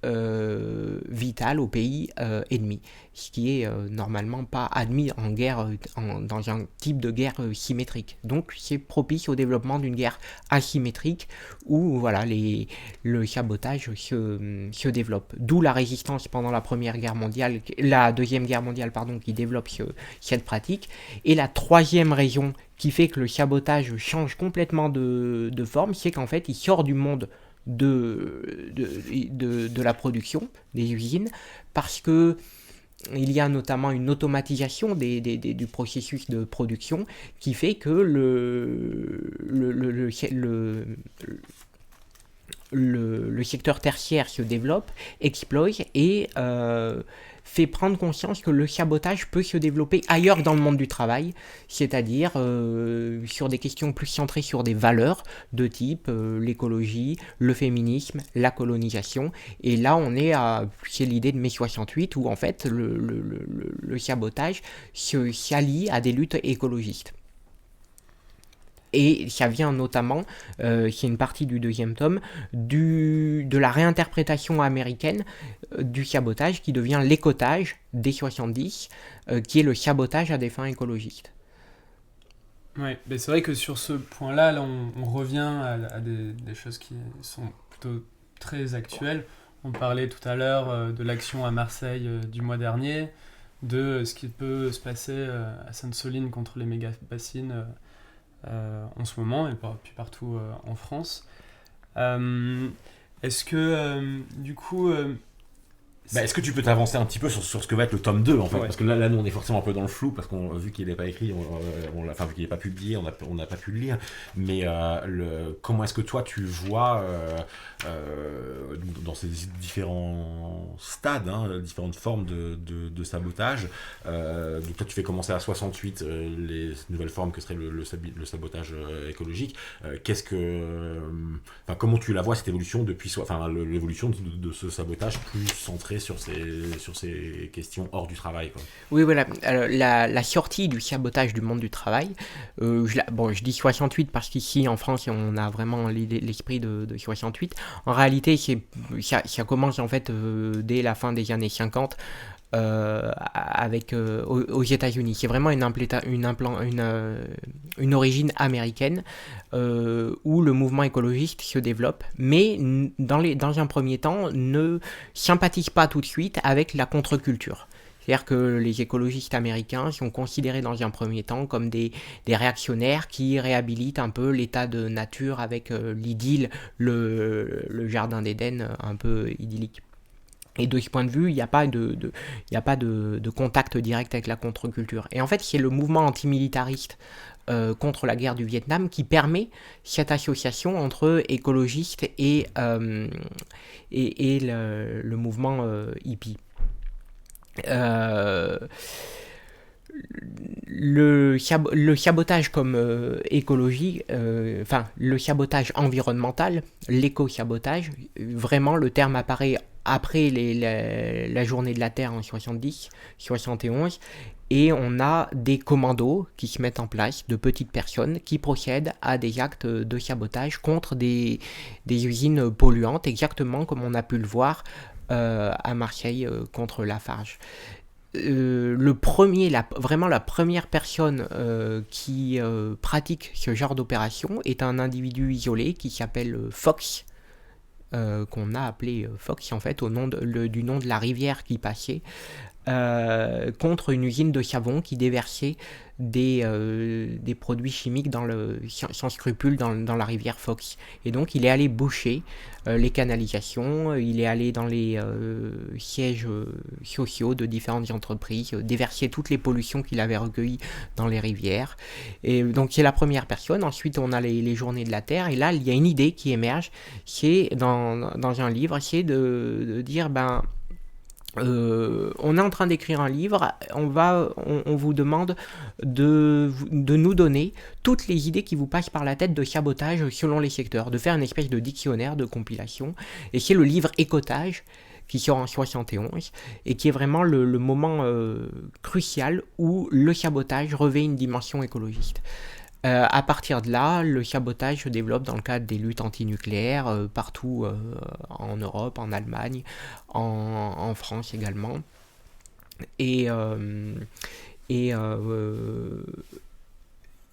vitales au pays ennemi, ce qui est normalement pas admis en guerre, dans un type de guerre symétrique. Donc c'est propice au développement d'une guerre asymétrique où voilà, le sabotage se développe. D'où la résistance pendant la Deuxième Guerre mondiale, qui développe cette pratique. Et la troisième raison qui fait que le sabotage change complètement de forme, c'est qu'en fait il sort du monde de la production, des usines, parce que il y a notamment une automatisation du processus de production qui fait que le secteur tertiaire se développe, explose et fait prendre conscience que le sabotage peut se développer ailleurs dans le monde du travail, c'est-à-dire sur des questions plus centrées sur des valeurs de type l'écologie, le féminisme, la colonisation. Et là, c'est l'idée de mai 68 où en fait le sabotage s'allie à des luttes écologistes. Et ça vient notamment, c'est une partie du deuxième tome, de la réinterprétation américaine du sabotage qui devient l'écotage dès 70, qui est le sabotage à des fins écologistes.
Oui, mais c'est vrai que sur ce point-là, là, on revient à des choses qui sont plutôt très actuelles. On parlait tout à l'heure de l'action à Marseille du mois dernier, de ce qui peut se passer à Sainte-Soline contre les méga-bassines en ce moment et puis partout en France. Est-ce que du coup
est-ce que tu peux t'avancer un petit peu sur ce que va être le tome 2 en fait,
ouais.
Parce que là nous on est forcément un peu dans le flou parce qu'on vu qu'il n'est pas écrit, vu qu'il n'est pas publié, on n'a pas pu le lire. Mais comment est-ce que toi tu vois dans ces différents stades, différentes formes de sabotage. Donc toi tu fais commencer à 68 les nouvelles formes que serait le sabotage écologique. Comment tu la vois cette évolution depuis l'évolution de ce sabotage plus centré sur ces questions hors du travail, quoi.
Oui, voilà. Alors, la sortie du sabotage du monde du travail, je dis 68 parce qu'ici en France on a vraiment l'esprit de 68. En réalité, ça commence en fait dès la fin des années 50 aux États-Unis. C'est vraiment une origine américaine où le mouvement écologiste se développe, mais dans un premier temps ne sympathise pas tout de suite avec la contre-culture. C'est-à-dire que les écologistes américains sont considérés dans un premier temps comme des réactionnaires qui réhabilitent un peu l'état de nature avec l'idylle, le jardin d'Éden un peu idyllique. Et de ce point de vue, il n'y a pas de contact direct avec la contre-culture. Et en fait, c'est le mouvement antimilitariste contre la guerre du Vietnam qui permet cette association entre écologistes et le mouvement hippie. Le sabotage comme écologie, le sabotage environnemental, l'éco-sabotage, vraiment le terme apparaît après la journée de la Terre en 70, 71, et on a des commandos qui se mettent en place, de petites personnes qui procèdent à des actes de sabotage contre des usines polluantes, exactement comme on a pu le voir à Marseille contre Lafarge. Vraiment la première personne qui pratique ce genre d'opération est un individu isolé qui s'appelle Fox, qu'on a appelé Fox en fait du nom de la rivière qui passait, contre une usine de savon qui déversait des produits chimiques sans scrupule dans la rivière Fox. Et donc il est allé boucher les canalisations, il est allé dans les sièges sociaux de différentes entreprises, déverser toutes les pollutions qu'il avait recueillies dans les rivières. Et donc c'est la première personne. Ensuite on a les journées de la Terre, et là il y a une idée qui émerge, c'est dans un livre, c'est de dire on est en train d'écrire un livre, on vous demande de nous donner toutes les idées qui vous passent par la tête de sabotage selon les secteurs, de faire une espèce de dictionnaire de compilation, et c'est le livre Écotage qui sort en 71 et qui est vraiment le moment crucial où le sabotage revêt une dimension écologiste. À partir de là, le sabotage se développe dans le cadre des luttes antinucléaires partout en Europe, en Allemagne, en France également. Et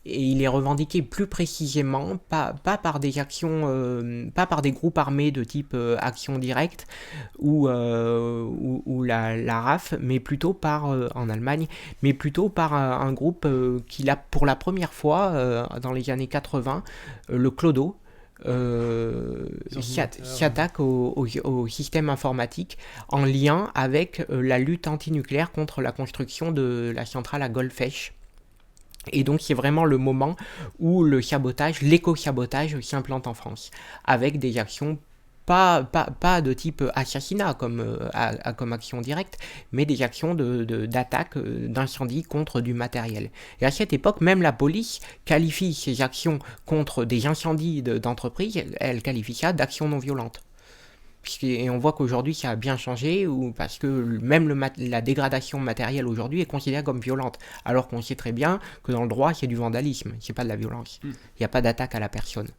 il est revendiqué plus précisément, pas par des actions, pas par des groupes armés de type action directe ou la RAF, mais plutôt en Allemagne, mais plutôt par un groupe qui, pour la première fois, dans les années 80, le Clodo, s'attaque au système informatique en lien avec la lutte antinucléaire contre la construction de la centrale à Golfech. Et donc c'est vraiment le moment où l'éco-sabotage s'implante en France, avec des actions pas de type assassinat comme action directe, mais des actions d'attaque, d'incendie contre du matériel. Et à cette époque, même la police qualifie ces actions contre des incendies d'entreprise, elle qualifie ça d'actions non violentes. Et on voit qu'aujourd'hui ça a bien changé, parce que même la dégradation matérielle aujourd'hui est considérée comme violente, alors qu'on sait très bien que dans le droit c'est du vandalisme, c'est pas de la violence. Il n'y a pas d'attaque à la personne.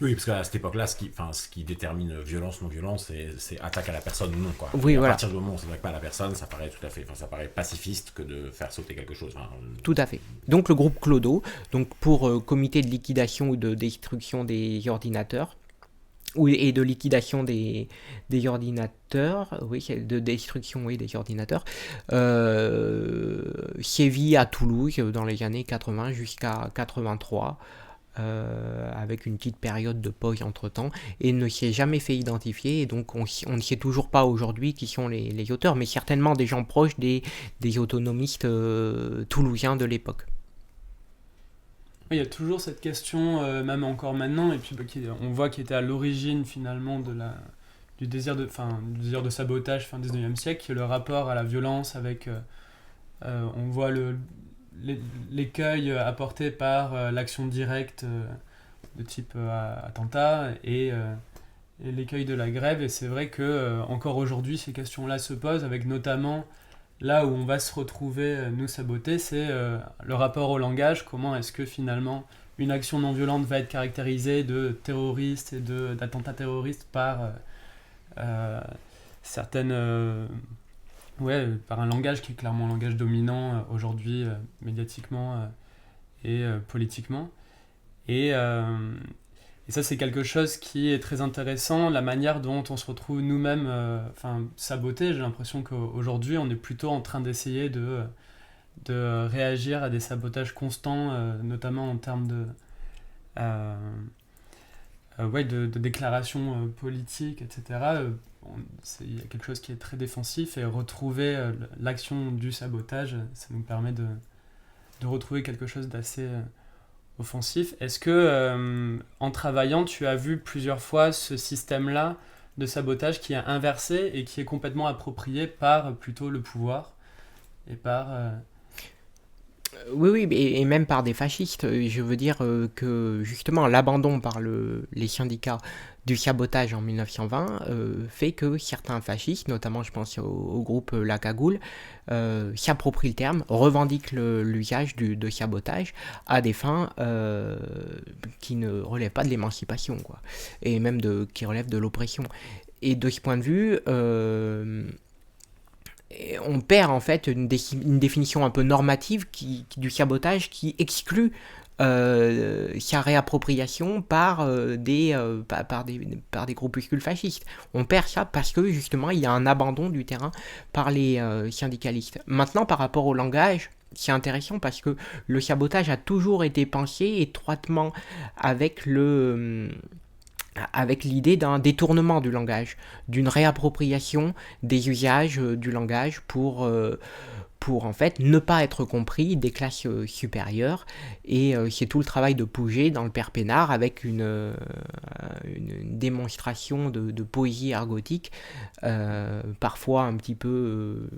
Oui, parce qu'à cette époque-là, ce qui détermine violence, non-violence, c'est attaque à la personne ou non, quoi.
Oui,
à
voilà.
partir du moment où on ne s'attaque pas à la personne, ça paraît ça paraît pacifiste que de faire sauter quelque chose.
Tout à fait. Donc le groupe Clodo, pour comité de liquidation ou de destruction des ordinateurs, et de liquidation des ordinateurs, de destruction des ordinateurs, sévit à Toulouse dans les années 80 jusqu'à 83, avec une petite période de pause entre-temps, et ne s'est jamais fait identifier, et donc on ne sait toujours pas aujourd'hui qui sont les auteurs, mais certainement des gens proches des autonomistes toulousains de l'époque.
Il y a toujours cette question, même encore maintenant, et puis on voit qu'il était à l'origine finalement du désir de sabotage fin 19e siècle, qui est le rapport à la violence avec, on voit l'écueil apporté par l'action directe de type attentat et l'écueil de la grève, et c'est vrai que encore aujourd'hui ces questions-là se posent, avec notamment là où on va se retrouver nous saboter, c'est le rapport au langage. Comment est-ce que finalement une action non violente va être caractérisée de terroriste et d'attentat terroriste par certaines par un langage qui est clairement un langage dominant aujourd'hui, médiatiquement et politiquement. Et, et ça, c'est quelque chose qui est très intéressant, la manière dont on se retrouve nous-mêmes sabotés. J'ai l'impression qu'aujourd'hui, on est plutôt en train d'essayer de réagir à des sabotages constants, notamment en termes de déclarations politiques, etc. Il y a quelque chose qui est très défensif, et retrouver l'action du sabotage, ça nous permet de retrouver quelque chose d'assez offensif. Est-ce que, en travaillant, tu as vu plusieurs fois ce système-là de sabotage qui est inversé et qui est complètement approprié par plutôt le pouvoir et par...
Oui, et même par des fascistes. Je veux dire que justement l'abandon par les syndicats du sabotage en 1920 fait que certains fascistes, notamment je pense au groupe La Cagoule, s'approprient le terme, revendiquent l'usage de sabotage à des fins qui ne relèvent pas de l'émancipation, quoi, et même qui relèvent de l'oppression. Et de ce point de vue... on perd en fait une définition un peu normative du sabotage qui exclut sa réappropriation par des groupuscules fascistes. On perd ça parce que justement il y a un abandon du terrain par les syndicalistes. Maintenant, par rapport au langage, c'est intéressant parce que le sabotage a toujours été pensé étroitement avec l'idée d'un détournement du langage, d'une réappropriation des usages du langage pour en fait ne pas être compris des classes supérieures. Et c'est tout le travail de Pouget dans le Père Pénard, avec une démonstration de poésie argotique, parfois un petit peu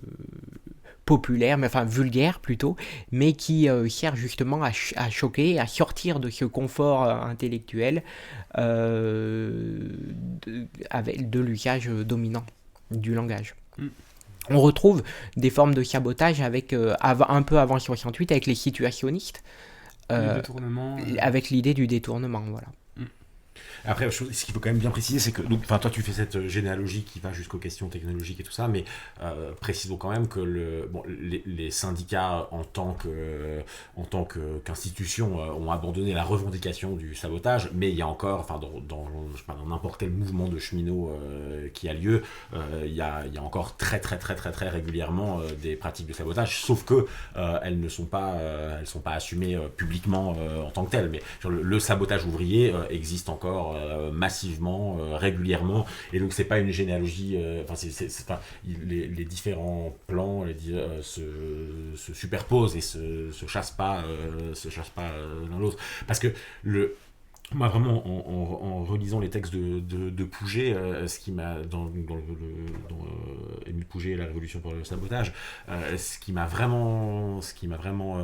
populaire, mais enfin vulgaire plutôt, mais qui sert justement à choquer, à sortir de ce confort intellectuel de l'usage dominant du langage. On retrouve des formes de sabotage un peu avant 68 avec les situationnistes, avec l'idée du détournement, voilà.
Après, ce qu'il faut quand même bien préciser, c'est que toi tu fais cette généalogie qui va jusqu'aux questions technologiques et tout ça, mais précisons quand même que les syndicats en tant qu'institution ont abandonné la revendication du sabotage, mais il y a encore, dans n'importe quel mouvement de cheminots qui a lieu, il y a encore très très très très très régulièrement des pratiques de sabotage, sauf que elles sont pas assumées publiquement en tant que telles, mais le sabotage ouvrier existe encore massivement, régulièrement, et donc c'est pas une généalogie, les différents plans se superposent et se chassent pas l'un l'autre, parce que moi vraiment en relisant les textes de Pouget, ce qui m'a dans Émile Pouget et la révolution pour le sabotage, ce qui m'a vraiment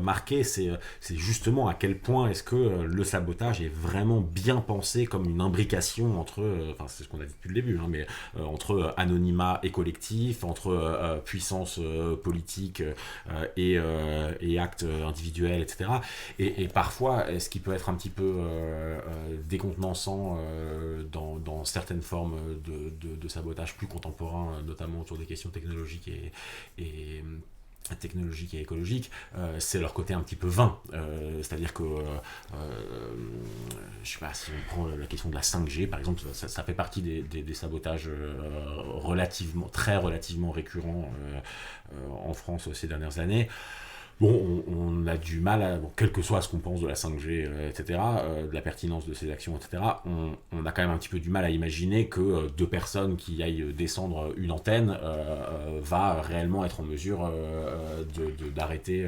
marqué, c'est justement à quel point est-ce que le sabotage est vraiment bien pensé comme une imbrication entre c'est ce qu'on a dit depuis le début, hein, mais entre anonymat et collectif, entre puissance politique et actes individuels, etc. Et parfois ce qui peut être un petit peu décontenançant dans certaines formes de sabotage plus contemporains, notamment autour des questions technologiques et écologiques, c'est leur côté un petit peu vain. C'est-à-dire que, je sais pas, si on prend la question de la 5G, par exemple, ça fait partie des sabotages très relativement récurrents en France ces dernières années. Bon, on a du mal, quel que soit ce qu'on pense de la 5G, etc., de la pertinence de ces actions, etc., on a quand même un petit peu du mal à imaginer que deux personnes qui aillent descendre une antenne va réellement être en mesure d'arrêter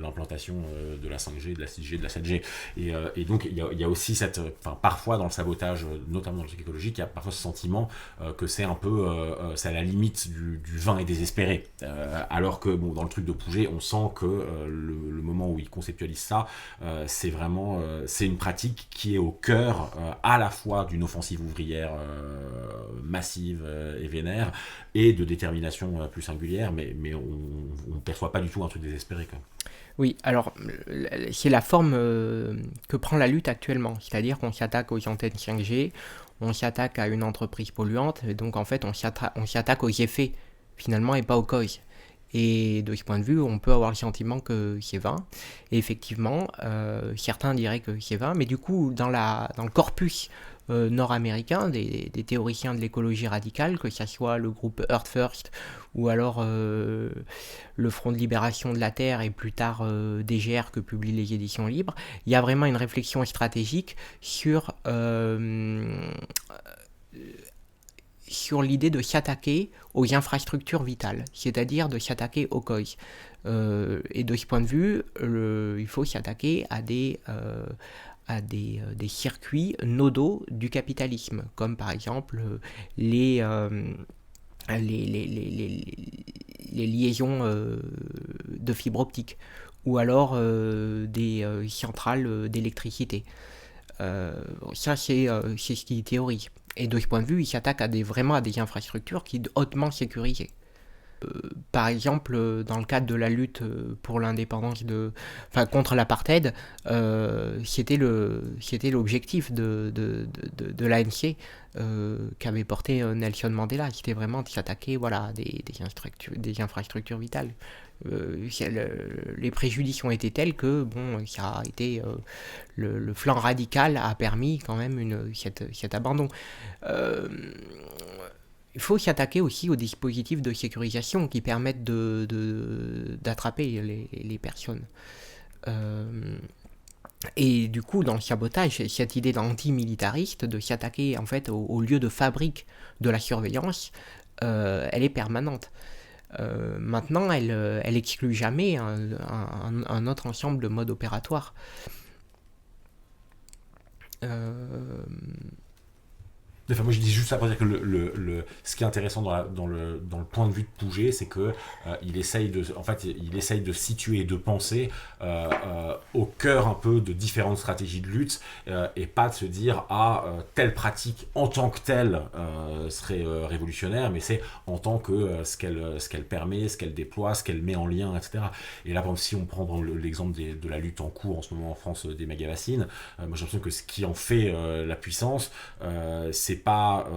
l'implantation de la 5G, de la 6G, de la 7G. Et donc, il y a aussi parfois dans le sabotage, notamment dans le truc écologique, il y a parfois ce sentiment que c'est un peu, c'est à la limite du vain et désespéré. Alors que, dans le truc de Pouget, on sent que le moment où il conceptualise ça, c'est vraiment, c'est une pratique qui est au cœur à la fois d'une offensive ouvrière massive et vénère, et de détermination plus singulière, mais on ne perçoit pas du tout un truc désespéré, quoi.
Oui, alors c'est la forme que prend la lutte actuellement, c'est-à-dire qu'on s'attaque aux antennes 5G, on s'attaque à une entreprise polluante, et donc en fait on s'attaque aux effets finalement n'est pas au cause. Et de ce point de vue, on peut avoir le sentiment que c'est vain. Et effectivement, certains diraient que c'est vain, mais du coup, dans le corpus nord-américain des théoriciens de l'écologie radicale, que ce soit le groupe Earth First ou alors le Front de Libération de la Terre et plus tard DGR que publient les éditions libres, il y a vraiment une réflexion stratégique sur l'idée de s'attaquer aux infrastructures vitales, c'est-à-dire de s'attaquer aux causes. Et de ce point de vue, il faut s'attaquer à des circuits nodaux du capitalisme, comme par exemple les liaisons de fibre optique, ou alors des centrales d'électricité. Ça, c'est ce qui théorise. Et de ce point de vue, il s'attaque vraiment à des infrastructures qui sont hautement sécurisées. Par exemple, dans le cadre de la lutte pour l'indépendance contre l'apartheid, c'était l'objectif de l'ANC qu'avait porté Nelson Mandela. C'était vraiment de s'attaquer à des infrastructures vitales. Les préjudices ont été tels que ça a été le flanc radical a permis quand même cet abandon. Il faut s'attaquer aussi aux dispositifs de sécurisation qui permettent d'attraper les personnes. Et du coup, dans le sabotage, cette idée d'antimilitariste, de s'attaquer en fait au lieu de fabrique de la surveillance, elle est permanente. Maintenant, elle exclut jamais un autre ensemble de modes opératoires.
Enfin, moi je dis juste ça pour dire que ce qui est intéressant dans le point de vue de Pouget, c'est que il essaye de situer et de penser au cœur un peu de différentes stratégies de lutte, et pas de se dire telle pratique en tant que telle serait révolutionnaire, mais c'est en tant que ce qu'elle permet, ce qu'elle déploie, ce qu'elle met en lien, etc. Et là, par exemple, si on prend l'exemple de la lutte en cours en ce moment en France des méga-bassines, moi j'ai l'impression que ce qui en fait la puissance, c'est pas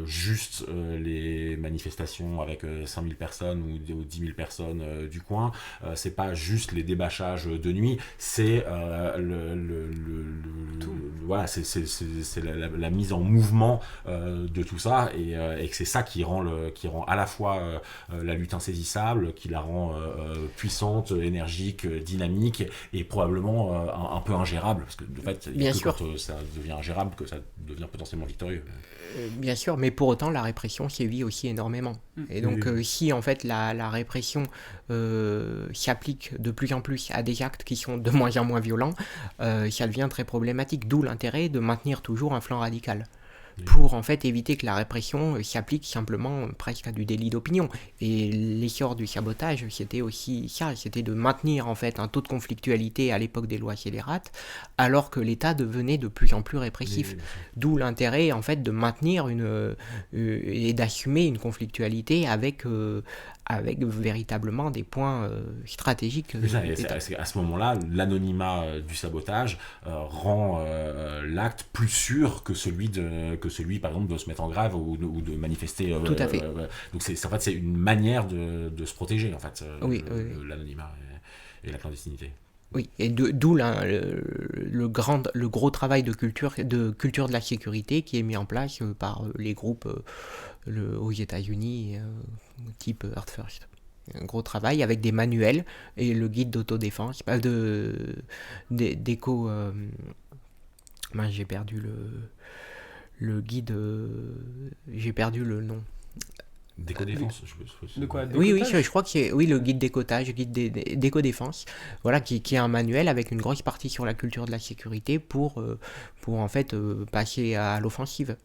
juste les manifestations avec 5000 personnes ou 10 000 personnes du coin, c'est pas juste les débâchages de nuit, c'est c'est la mise en mouvement de tout ça, et que c'est ça qui rend à la fois la lutte insaisissable, qui la rend puissante, énergique, dynamique, et probablement un peu ingérable, parce que de fait, quand ça devient ingérable que ça devient potentiellement victorieux.
Bien sûr, mais pour autant, la répression sévit aussi énormément. Et donc, si en fait la répression s'applique de plus en plus à des actes qui sont de moins en moins violents, ça devient très problématique. D'où l'intérêt de maintenir toujours un flanc radical, pour en fait éviter que la répression s'applique simplement presque à du délit d'opinion. Et l'essor du sabotage, c'était aussi ça, c'était de maintenir en fait un taux de conflictualité à l'époque des lois scélérates, alors que l'État devenait de plus en plus répressif. D'où l'intérêt en fait de maintenir et d'assumer une conflictualité avec véritablement des points stratégiques.
À ce moment-là, l'anonymat du sabotage rend l'acte plus sûr que celui par exemple de se mettre en grève ou de manifester.
Tout à fait.
Donc c'est une manière de se protéger en fait, l'anonymat et la clandestinité.
Oui, et d'où le gros travail de culture de la sécurité qui est mis en place par les groupes aux États-Unis, type Earth First. Un gros travail avec des manuels et le guide d'autodéfense, d'éco. J'ai perdu le guide. J'ai perdu le nom.
D'éco-défense,
de quoi,
oui, je crois que c'est le guide d'écotage, le guide d'éco-défense, voilà, qui est un manuel avec une grosse partie sur la culture de la sécurité pour en fait passer à l'offensive.